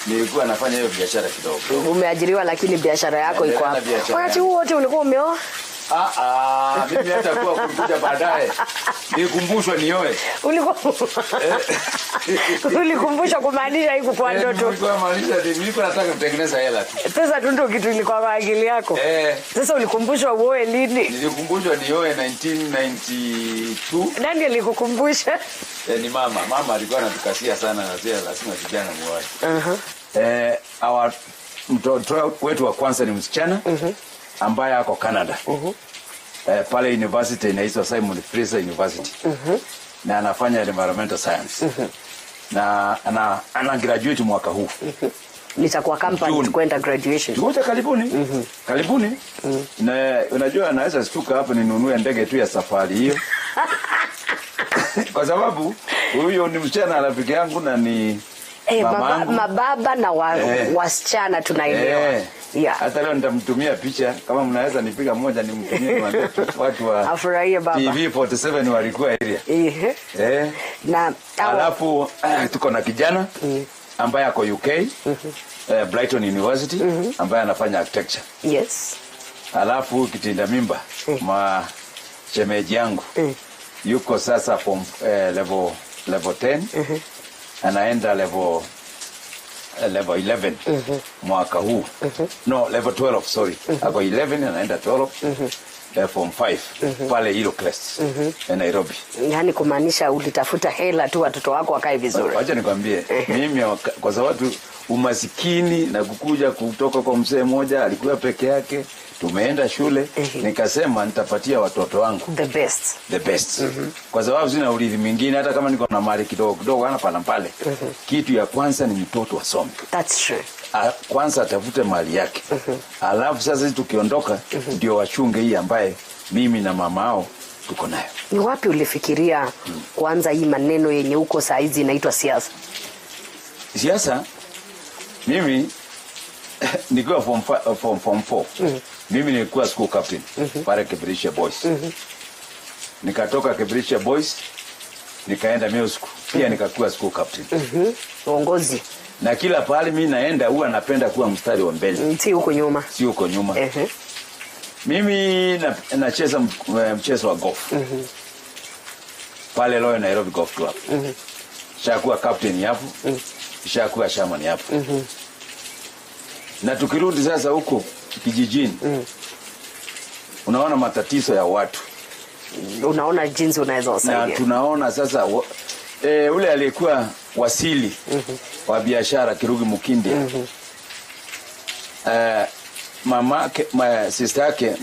Nilikuwa nafanya hiyo biashara kidogo. Umeajiriwa lakini biashara yako iko hapo. Wakati huo wote ulikuwa umeoa? Mimi hata kwa kukuja baadaye nikumbushwa nioe. Ulikumbushwa kumaanisha hivi kwa ndoto. Nilikuwa maanisha nilikuwa nataka kutengeneza hela tu. Pesa tu ndio kitu ilikuwa kwa akili yako. Sasa ulikumbushwa uoe lini? Nilikumbushwa nioe 1992. Nani alikukumbusha? Ni mama. Mama alikuwa anatukasia sana na zile lazima vijana muoe. Mtoto wetu wa kwanza ni msichana. Ambaye ako Canada. Pale university inaitwa Simon Fraser University. Na anafanya environmental science. Na ana graduate mwaka huu. Nitakuwa company kwenda graduation. Ngoja karibuni. Karibuni. Na unajua anaweza stuka hapa ninunue ndege tu ya safari hiyo. Kwa sababu huyo ni msichana rafiki yangu na ni mababa na wasichana tunaelewa. Hata leo nitamtumia picha kama mnaweza nipiga moja nimtumie kwa watu wa afurahie baba. TV47 walikuwa area. Na alafu tuko na kijana ambaye ako UK, Brighton University, ambaye anafanya architecture. Yes. Alafu kitinda mimba shemeji yangu yuko sasa from level 10. Anaenda level 11 mwaka huu. No, level 12, sorry. Ako 11 anaenda 12. Form 5 pale hilo class Nairobi. Yaani kumaanisha ulitafuta hela tu watoto wako wakae vizuri. Wacha nikwambie, mimi kwa sababu umasikini na kukuja kutoka kwa mzee mmoja alikuwa peke yake, tumeenda shule, nikasema nitapatia watoto wangu the best. Kwa sababu sina urithi mwingine, hata kama niko na mali kidogo hapa na pale. Kitu ya kwanza ni mtoto asome. That's true. Kwanza atafute mali yake. Alafu sasa tukiondoka ndio wachunge hii ambaye mimi na mamao tuko nayo. Ni wapi ulifikiria kuanza hii maneno yenye uko saa hizi inaitwa siasa? Siasa mimi nilikuwa form 4. Mimi nilikuwa school captain pale Kebricha Boys. Nikatoka Kebricha Boys nikaenda music. Pia nikakuwa school captain. Uongozi. Na kila pale mimi naenda huwa napenda kuwa mstari wa mbele. Si huko nyuma. Si huko nyuma. Mimi nacheza mchezo wa golf. Pale Royal Nairobi Golf Club. Shakuwa captain hapo. Shakuwa shaman hapo. Na tukirudi sasa huko kijijini. Unaona matatizo ya watu. Unaona jinsi unaweza wasaidia. Na tunaona sasa ule aliyekuwa wasili wa biashara Kirugi Mukindi. Sister yake,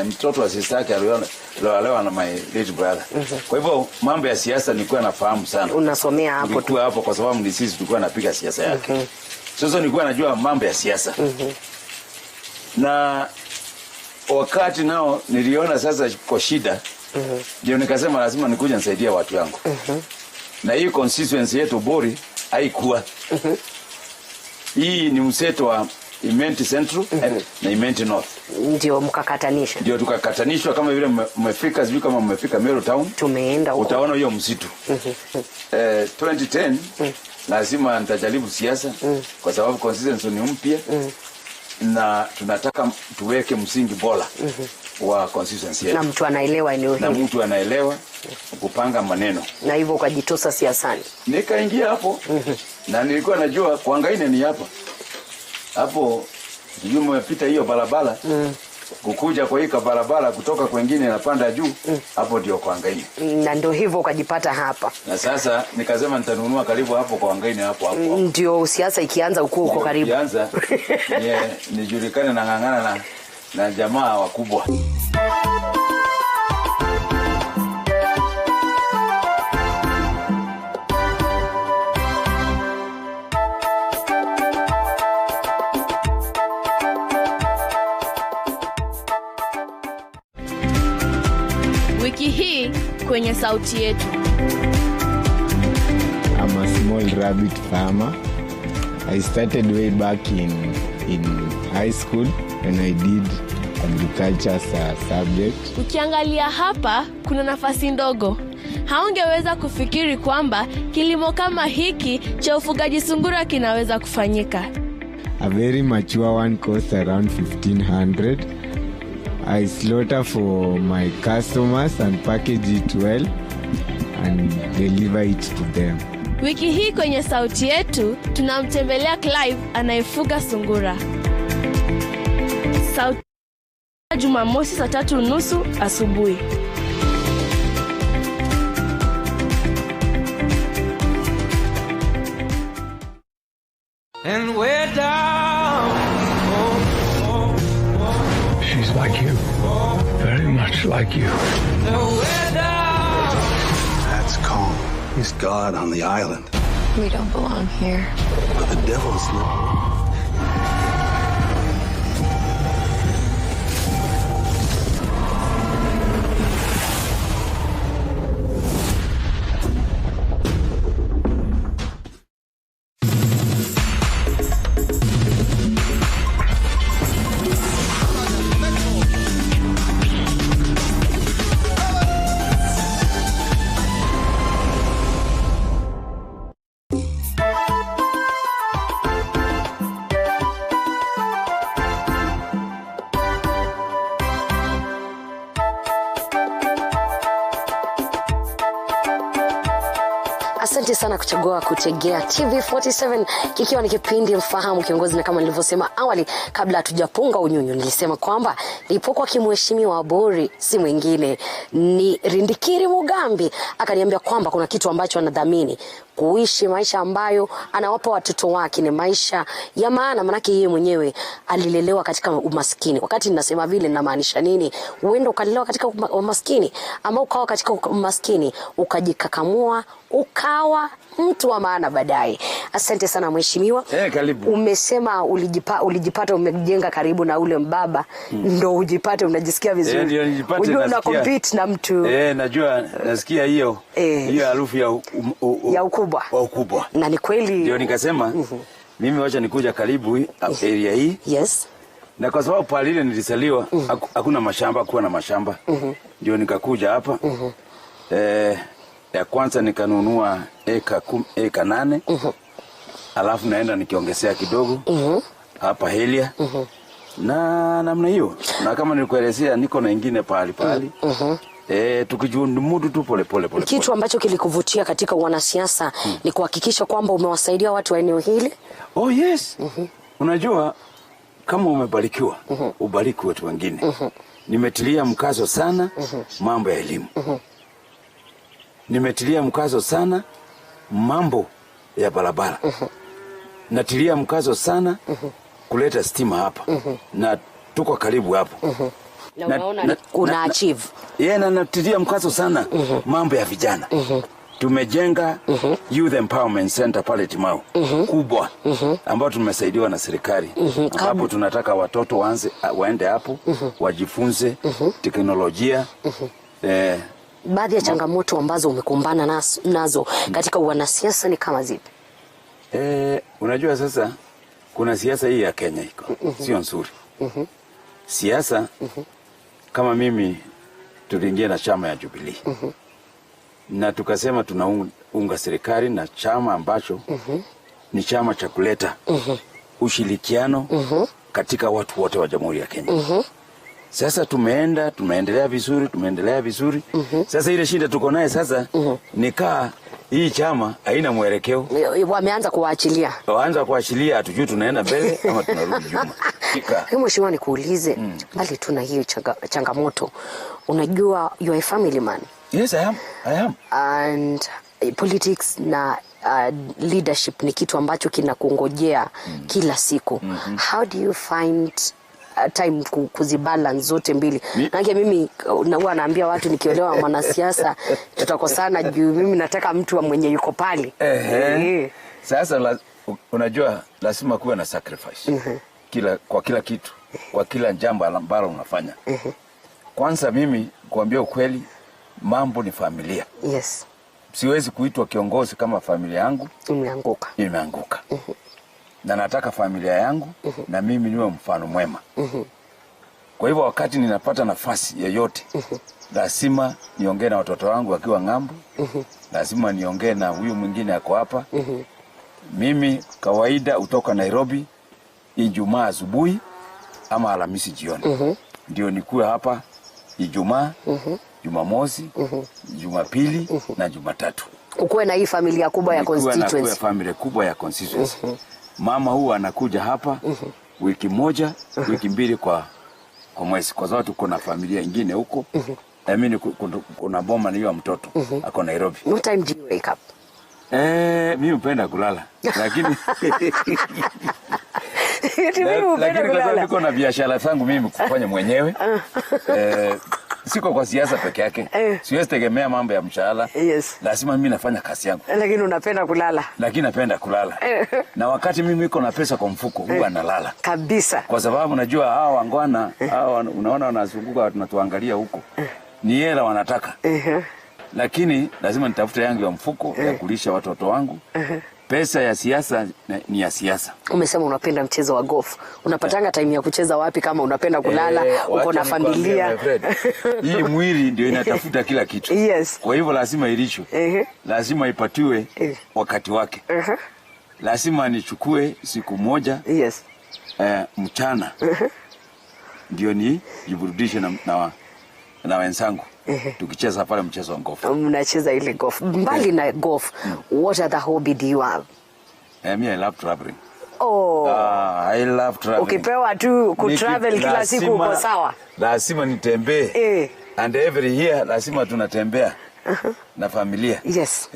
mtoto wa sister yake aliolewa na my little brother. Kwa hivyo mambo ya siasa nilikuwa nafahamu sana. Unasomea hapo tu. Nilikuwa hapo kwa sababu ni sisi tulikuwa napiga siasa yake. Sasa nilikuwa najua mambo ya siasa. Na wakati nao niliona sasa kwa shida, ndio nikasema lazima nikuja nisaidia watu wangu. Na hii constituency yetu Bori haikuwa. Hii ni mseto wa Imenti Central na Imenti North. Ndio mkakatanisha. Ndio tukakatanishwa kama vile mmefika, sijui kama mmefika Meru Town. Tumeenda huko. Utaona hiyo msitu. 2010 lazima nitajaribu siasa kwa sababu constituency ni mpya. Na tunataka tuweke msingi bora wa constituency yetu. Na mtu anaelewa eneo hili. Na mtu anaelewa kupanga maneno. Na hivyo ukajitosa siasani. Nikaingia hapo. Na nilikuwa najua kuangaine ni hapa. Hapo ndio mmepita hiyo barabara. Kukuja kwa hii barabara kutoka kwingine na panda juu, hapo ndio kuangaine. Na ndio hivyo ukajipata hapa. Na sasa nikasema nitanunua karibu hapo kuangaine hapo. Ndio siasa ikianza uko karibu. Ikianza nijulikane na ngangana na jamaa wakubwa. kwenye sauti yetu. I'm a small rabbit farmer. I started way back in high school when I did agriculture as a subject. Ukiangalia hapa kuna nafasi ndogo. Haungeweza kufikiri kwamba kilimo kama hiki cha ufugaji sungura kinaweza kufanyika. A very mature one costs around 1,500. I slaughter for my customers and package it well and deliver it to them. Wiki hii kwenye sauti yetu tunamtembelea Clive anayefuga sungura. Sauti Jumamosi saa 3:30 asubuhi. And we're down. She's like you. Very much like you. That's calm. He's God on the island. We don't belong here. But the devil's living. Asante sana kuchagua kutegea TV47 kikiwa ni kipindi mfahamu kiongozi, na kama nilivyosema awali kabla hatujapunga unyunyu nilisema kwamba nilipokuwa kimheshimiwa Bori si mwingine ni Rindikiri Mugambi akaniambia kwamba kuna kitu ambacho anadhamini kuishi maisha ambayo anawapa watoto wake ni maisha ya maana, manake yeye mwenyewe alilelewa katika umaskini. Wakati ninasema vile ninamaanisha nini? Uende ukalelewa katika umaskini ama ukawa katika umaskini ukajikakamua ukawa mtu wa maana baadaye. Asante sana mheshimiwa. Karibu. Umesema ulijipata umejenga karibu na ule mbaba ndo ujipate unajisikia vizuri. Ndio nijipate nasikia. Una compete na mtu. Najua nasikia hiyo harufu ya ukubwa. Na ni kweli. Ndio nikasema mimi wacha nikuja karibu area hii. Yes. Na kwa sababu pale ile nilisaliwa hakuna mashamba, kuwa na mashamba. Ndio nikakuja hapa. Ya kwanza nikanunua eka 8. Alafu naenda nikiongezea kidogo hapa Helia. Na namna hiyo. Na kama nilikuelezea niko na ingine pale. Tukijumudu tu pole. Kitu ambacho kilikuvutia katika wanasiasa ni kuhakikisha kwamba umewasaidia watu wa eneo hili? Oh yes. Unajua kama umebarikiwa, ubariki watu wengine. Nimetilia mkazo sana mambo ya elimu. Nimetilia mkazo sana mambo ya barabara. Natilia mkazo sana kuleta stima hapa. Na tuko karibu hapo. Na unaona una achieve. Na natilia mkazo sana mambo ya vijana. Tumejenga Youth Empowerment Center pale Timau kubwa ambao tumesaidiwa na serikali. Hapo tunataka watoto waende hapo wajifunze teknolojia. Baadhi ya changamoto ambazo umekumbana nazo katika wanasiasa ni kama zipi? Unajua sasa kuna siasa hii ya Kenya iko sio nzuri. Siasa kama mimi tuliingia na chama ya Jubilee. Na tukasema tunaunga serikali na chama ambacho ni chama cha kuleta ushirikiano katika watu wote wa Jamhuri ya Kenya. Sasa tumeendelea vizuri. Sasa ile shida tuko naye sasa nikaa hii chama haina mwelekeo. Wameanza kuwaachilia. Waanza kuachilia, hatujui tunaenda mbele ama tunarudi nyuma. Mheshimiwa nikuulize, bali tuna hiyo changamoto. Unajua you are a family man. Yes, I am. And politics na leadership ni kitu ambacho kinakungojea kila siku. How do you find time kuzibalance zote mbili? Nange mimi huwa naambia watu nikiolewa mwanasiasa tutakosana juu mimi nataka mtu mwenye yuko pale. Sasa unajua lazima kuwe na sacrifice. Kwa kila kitu, kwa kila jambo ambalo unafanya. Kwanza mimi kuambia ukweli mambo ni familia. Yes. Siwezi kuitwa kiongozi kama familia yangu imeanguka. Na nataka familia yangu na mimi niwe mfano mwema. Kwa hivyo wakati ninapata nafasi yoyote, lazima niongee na watoto wangu wakiwa ng'ambo. Lazima niongee na huyu mwingine ako hapa. Mimi kawaida utoka Nairobi Ijumaa asubuhi ama Alhamisi jioni. Ndio nikuwe hapa Ijumaa, Jumamosi, Jumapili na Jumatatu. Ukuwe na hii familia kubwa ya constituency. Ukuwe familia kubwa ya constituency. Mama huwa anakuja hapa wiki moja, wiki mbili kwa mwezi. Kwa sababu tuko na familia nyingine huko. Na mimi kuna boma na hiyo mtoto ako Nairobi. What time do you wake up? Mimi hupenda kulala. Lakini lakini kwa sababu niko na biashara zangu mimi kufanya mwenyewe. Siko kwa siasa peke yake. Siwezi tegemea mambo ya mshahara. Yes. Lazima mimi nafanya kazi yangu. Lakini unapenda kulala. Lakini napenda kulala. Na wakati mimi niko na pesa kwa mfuko huwa nalala. Kabisa. Kwa sababu najua hawa wangwana, hawa unaona wanazunguka tunatuangalia huko. Ni hela wanataka. Lakini lazima nitafute yangu ya mfuko ya kulisha watoto wangu. Pesa ya siasa ni ya siasa. Umesema unapenda mchezo wa golf. Unapatanga time ya kucheza wapi kama unapenda kulala, uko na familia? Hii mwili ndio inatafuta kila kitu. Yes. Kwa hivyo lazima ilishwe. Lazima ipatiwe wakati wake. Lazima nichukue siku moja. Yes. Mchana. Ndio ni jiburudishe na wenzangu. Tukicheza pale mchezo wa golf. Mnacheza ile golf. Mbali na golf, what other hobby do you have? I love traveling. Oh. I love traveling. Ukipewa tu kutravel kila siku uko sawa. Lazima nitembee. And every year lazima tunatembea na familia. Yes.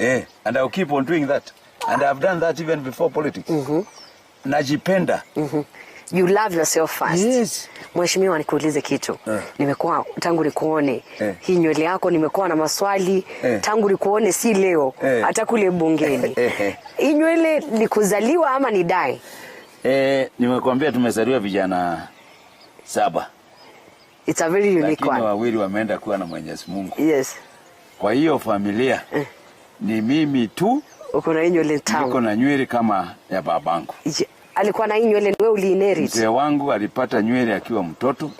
And I'll keep on doing that. And I've done that even before politics. Najipenda. You love yourself first. Yes. Mheshimiwa, nikuulize kitu. Nimekuwa tangu nikuone hii nywele yako, nimekuwa na maswali tangu nikuone, si leo hata kule bungeni. Hii nywele ni kuzaliwa ama ni dai? Nimekuambia tumezaliwa vijana 7. It's a very unique one. Lakini wawili wameenda kuwa na Mwenyezi Mungu. Yes. Kwa hiyo familia ni mimi tu. Uko na nywele tamu. Niko na nywele kama ya babangu. Alikuwa na nywele, wewe uliinherit? Mzee wangu alipata nywele akiwa mtoto.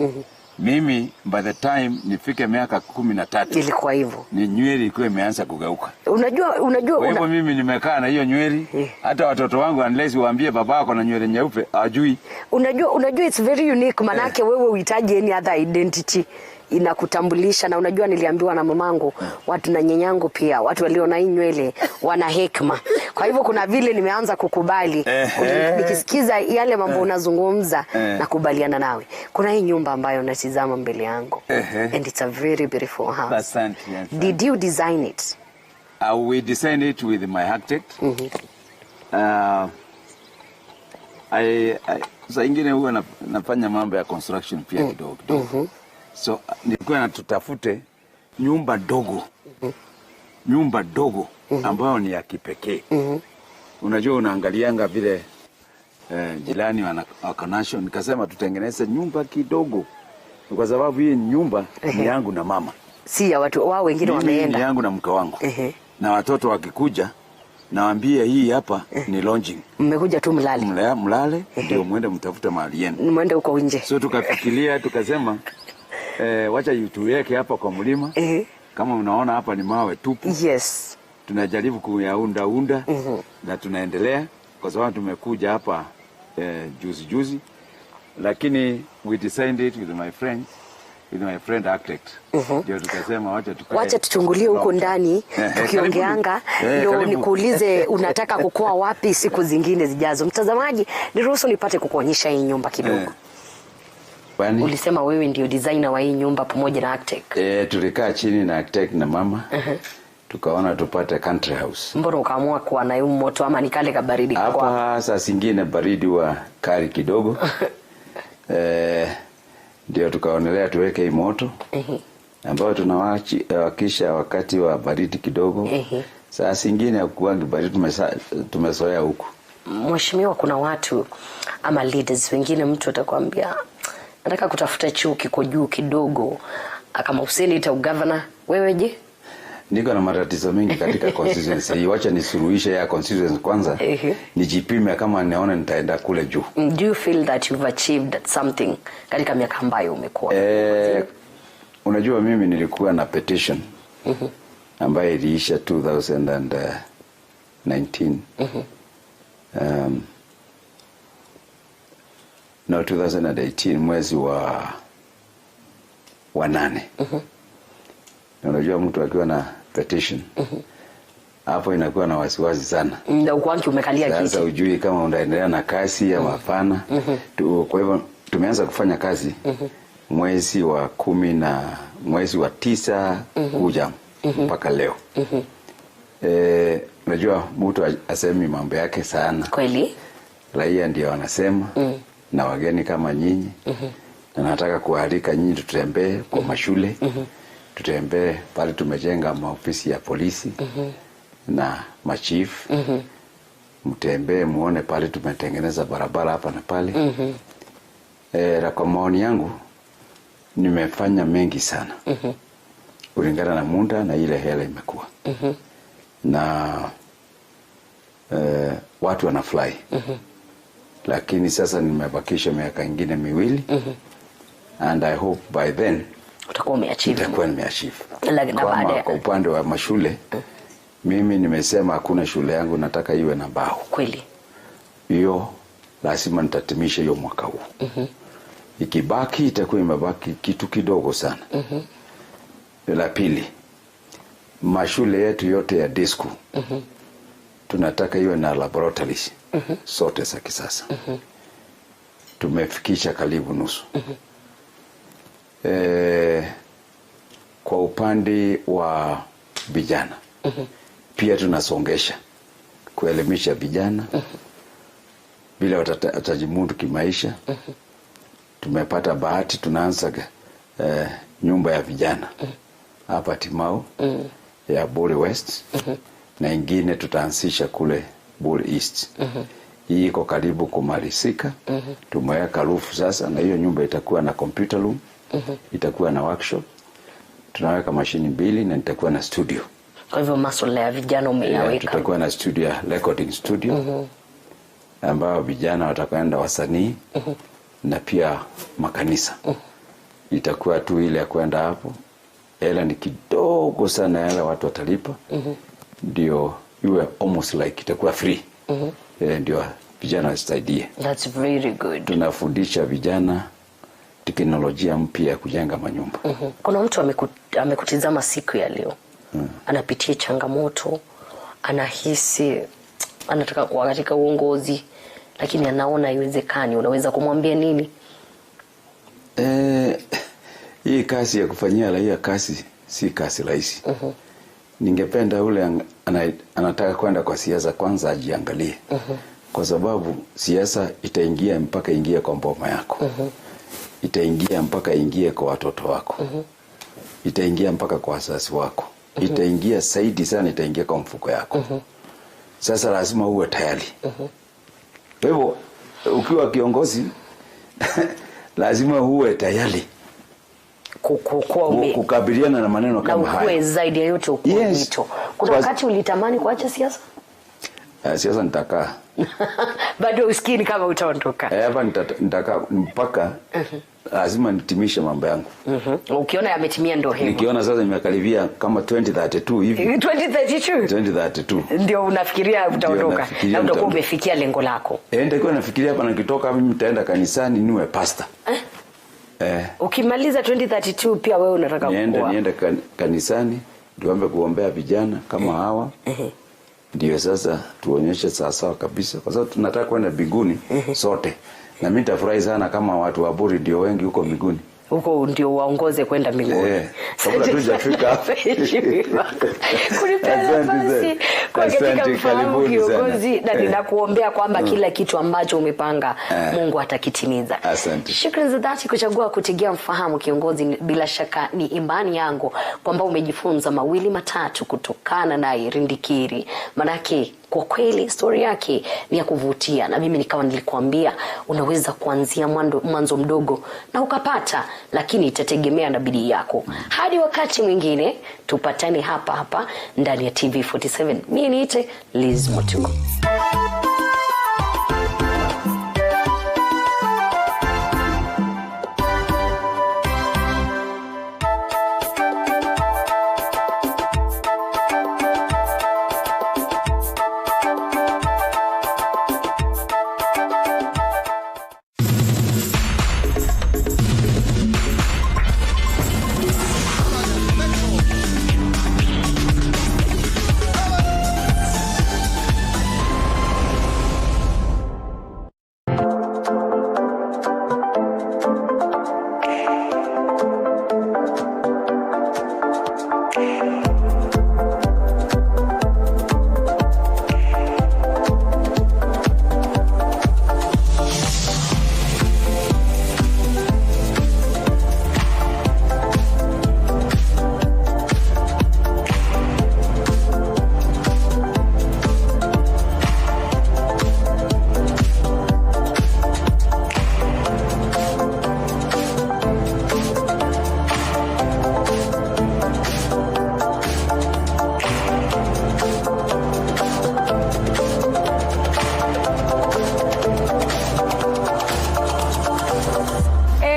Mimi by the time nifike miaka 13 ilikuwa hivyo. Ni nywele ilikuwa imeanza kugeuka. Unajua kwa hivyo mimi nimekaa na hiyo nywele. Hata watoto wangu unless waambie babako na nywele nyeupe ajui. Unajua it's very unique, manake wewe uhitaji any other identity inakutambulisha. Na unajua niliambiwa na mamangu, watu na nyenyangu pia, watu walio na hii nywele wana hekima. Kwa hivyo kuna vile nimeanza kukubali. Nikisikiza yale mambo unazungumza nakubaliana nawe. Kuna hii nyumba ambayo natizama mbele yangu. And it's a very beautiful house. Asante. Did you design it? We designed it with my architect. Sasa ingine huwa nafanya mambo ya construction pia kidogo. So nilikuwa natutafute nyumba dogo. Nyumba dogo ambayo ni ya kipekee. Unajua unaangalianga vile jirani wakanasho, nikasema tutengeneze nyumba kidogo. Kwa sababu hii nyumba ni yangu na mama. Si ya watu wao wengine wameenda. Ni yangu na mke wangu. Na watoto wakikuja nawaambia hii hapa ni lodging. Mmekuja tu mlale. Mlale ndio muende mtafute mahali yenu. Muende huko nje. So tukafikiria tukasema wacha tuweke hapa kwa mlima. Kama unaona hapa ni mawe tupu. Yes. Tunajaribu kuyaunda na tunaendelea kwa sababu tumekuja hapa juzi. Lakini we designed it with my friend architect. Ndio tukasema wacha tuchungulie huko ndani tukiongeanga. Ndio nikuulize unataka kukua wapi siku zingine zijazo. Mtazamaji, niruhusu nipate kukuonyesha hii nyumba kidogo. Ulisema wewe ndio designer wa hii nyumba pamoja na architect. Tulikaa chini na architect na mama. Tukaona tupate country house. Mbona ukaamua kuwa na moto ama nikale ka baridi kwa? Hapa saa zingine baridi wa kali kidogo. Ndio tukaonelea tuweke hii moto. Ambayo tunawakisha wakati wa baridi kidogo. Saa zingine kuangi baridi tumesoea huku. Mheshimiwa, kuna watu ama leaders wengine, mtu atakwambia nataka kutafuta chuo kiko juu kidogo kama useneta au governor. Wewe je? Niko na matatizo mengi katika constituency hii. Wacha nisuluhishe ya constituency kwanza. Nijipime kama naona nitaenda kule juu. Do you feel that you've achieved something katika miaka ambayo umekuwa? Unajua mimi nilikuwa na petition ambayo iliisha 2019. No, 2018 mwezi wa 8. Unajua mtu akiwa na petition hapo inakuwa na wasiwasi sana. Na ukwanki umekalia kiti. Sasa ujui kama unaendelea na kazi ya mafana. Kwa hivyo tumeanza kufanya kazi mwezi wa 10 na mwezi wa 9 kuja mpaka leo. Unajua mtu asemi mambo yake sana. Kweli? Raia ndio wanasema na wageni kama nyinyi. Na nataka kualika nyinyi tutembee kwa mashule. Tutembee pale tumejenga maofisi ya polisi na machief. Mtembee muone pale tumetengeneza barabara hapa na pale. Na kwa maoni yangu nimefanya mengi sana. Kulingana na muda na ile hela imekuwa. Na watu wanafurahi. Lakini sasa nimebakisha miaka ingine 2. And I hope by then utakuwa umeachieve. Nitakuwa nimeachieve. Kwa upande wa mashule mimi nimesema hakuna shule yangu nataka iwe na bao. Kweli? Hiyo lazima nitatimisha hiyo mwaka huu. Ikibaki itakuwa imebaki kitu kidogo sana. La pili, mashule yetu yote ya disco tunataka iwe na laboratories sote za kisasa. Tumefikisha karibu nusu. Kwa upande wa vijana pia tunasongesha kuelimisha vijana bila watajimudu kimaisha. Tumepata bahati tunaanza nyumba ya vijana hapa Timau ya Bole West na ingine tutaanzisha kule Bole East. Hii iko karibu kumalizika. Tumeweka roof sasa na hiyo nyumba itakuwa na computer room, itakuwa na workshop. Tunaweka mashini 2 na itakuwa na studio. Kwa hivyo masuala ya vijana umeyaweka. Tutakuwa na studio, recording studio. Ambao vijana watakwenda wasanii na pia makanisa. Itakuwa tu ile ya kwenda hapo. Hela ni kidogo sana, hela watu watalipa. Ndio iwe almost like itakuwa free. Ndio vijana wasaidie. That's very good. Tunafundisha vijana teknolojia mpya ya kujenga manyumba. Kuna mtu amekutizama siku ya leo. Anapitia changamoto, anahisi anataka kuwa katika uongozi lakini anaona haiwezekani. Unaweza kumwambia nini? Hii kazi ya kufanyia raia kazi si kazi rahisi. Ningependa ule anataka kwenda kwa siasa kwanza ajiangalie. Kwa sababu siasa itaingia mpaka ingie kwa mboma yako. Itaingia mpaka ingie kwa watoto wako. Itaingia mpaka kwa wazazi wako. Itaingia zaidi sana, itaingia kwa mfuko yako. Sasa lazima uwe tayari. Kwa hivyo ukiwa kiongozi lazima uwe tayari kukabiliana na maneno kama haya. Na uwe zaidi ya yote ukuwe mito. Kuna wakati ulitamani kuacha siasa? Siasa nitakaa. Bado usikini kama utaondoka. Hapa nitakaa mpaka lazima nitimishe mambo yangu. Ukiona yametimia ndio hivyo. Nikiona sasa nimekaribia kama 2032 hivi. 2032 ndio unafikiria utaondoka na utakuwa umefikia lengo lako. Ndio nafikiria hapa nikitoka mimi nitaenda kanisani niwe pastor. Ukimaliza 2032 pia wewe unataka kuwa. Niende kanisani niombe kuombea vijana kama hawa. Ndio sasa tuonyeshe sawa kabisa kwa sababu tunataka kwenda mbinguni sote. Na mimi nitafurahi sana kama watu wa Buri ndio wengi huko mbinguni. Huko ndio waongoze kwenda mbinguni. Kabla tujafika. Kunipenda basi Kwa katika mfahamu kiongozi na ninakuombea kwamba kila kitu ambacho umepanga Mungu atakitimiza. Asante. Shukrani za dhati kuchagua kutegea mfahamu kiongozi. Bila shaka ni imani yangu kwamba umejifunza mawili matatu kutokana na Rindikiri. Manake kwa kweli story yake ni ya kuvutia, na mimi nikawa nilikuambia unaweza kuanzia mwanzo mdogo na ukapata, lakini itategemea na bidii yako. Hadi wakati mwingine tupatane hapa ndani ya TV47. Mimi niite Liz Motuko.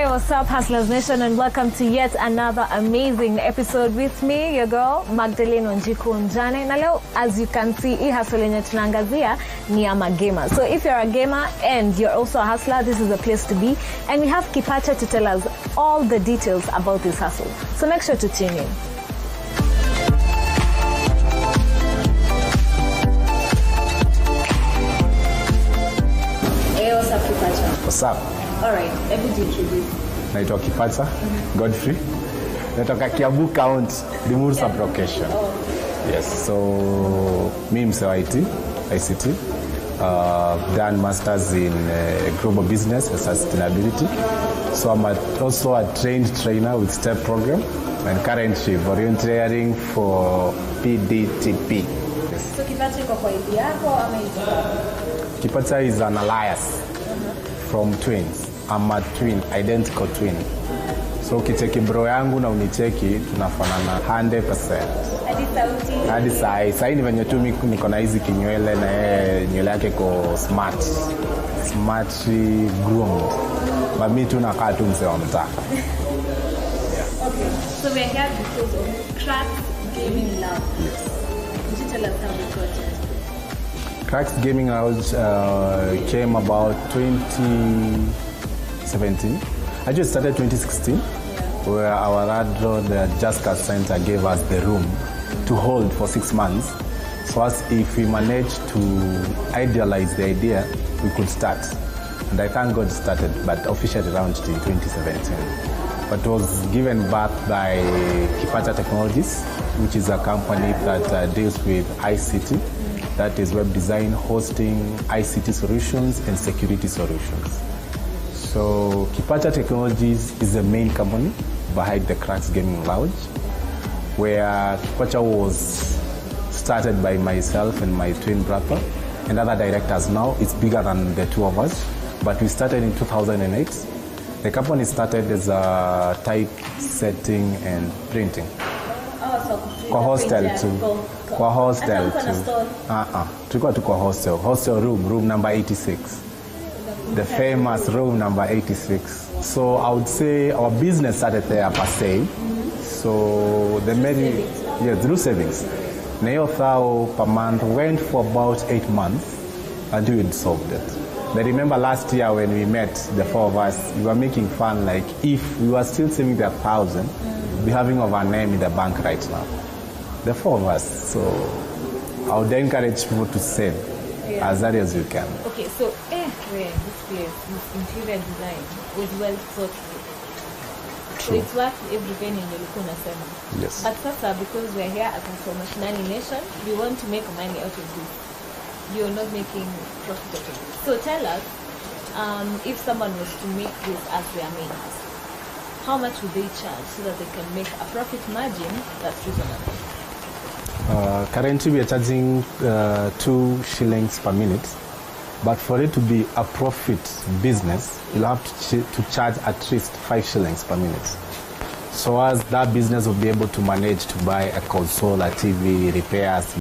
What's up, Hustlers Nation, and welcome to yet another amazing episode with me, your girl, Magdalene Wanjiku Njane. Na leo, as you can see, hii hustle yenye tunaangazia ni ama gamer. So if you're a gamer and you're also a hustler, this is the place to be. And we have Kipacha to tell us all the details about this hustle. So make sure to tune in. Hey, what's up, Kipacha? What's up? Alright, everything introduce. Naitwa Kipacha Godfrey. Natoka Kiambu County, Limuru sub-location. Yes, so me msewa ICT. Done masters in global business and sustainability. So I'm also a trained trainer with STEP program and currently volunteering for PDTP. Yes. So Kipacha iko kwa idea yako ama Kipacha is an alliance from twins. I'm a twin, identical twin. So ukicheki bro yangu na unicheki tunafanana 100%. Hadi sauti. Hadi sai ni venye tu niko na hizi kinywele na nywele yake ko smartly groomed. But me tu nakaa tu mzee wa mtaa. Okay, so we're here because of Cracks Gaming Lab. Yes. Could you tell us how we got it? Cracks Gaming Lounge came about 2017. I just started 2016, where our Rad Road Jaska Center gave us the room to hold for 6 months. So as if we managed to idealize the idea, we could start. And I thank God started, but officially launched in 2017. But it was given birth by Kipacha Technologies, which is a company that deals with ICT. That is web design, hosting, ICT solutions, and security solutions. So Kipacha Technologies is the main company behind the Cracks Gaming Lounge, where Kipacha was started by myself and my twin brother and other directors. Now it's bigger than the two of us, but we started in 2008. The company started as a typesetting and printing. Kwa hostel too. Kwa hostel too. Tulikuwa tu kwa hostel. Hostel room number 86. The famous room number 86. So I would say our business started there per se. So the many, through savings. Nayo thou per month went for about 8 months until we solved it. But remember last year when we met, the four of us, we were making fun like if we were still saving the 1,000, we having of our name in the bank right now. The four of us. So I would encourage people to save as early as you can. Okay, so this place, this interior design was well thought through. So it's worth every penny nilikuwa nasema. Yes. But sasa, because we're here as a Mashinani Nation, we want to make money out of this. You're not making profit out of this. So tell us, if someone was to make this as their main hustle, how much would they charge so that they can make a profit margin that's reasonable? Currently we are charging 2 shillings per minute, but for it to be a profit business, you'll have to charge at least 5 shillings per minute. So as that business will be able to manage to buy a console, a TV, repairs,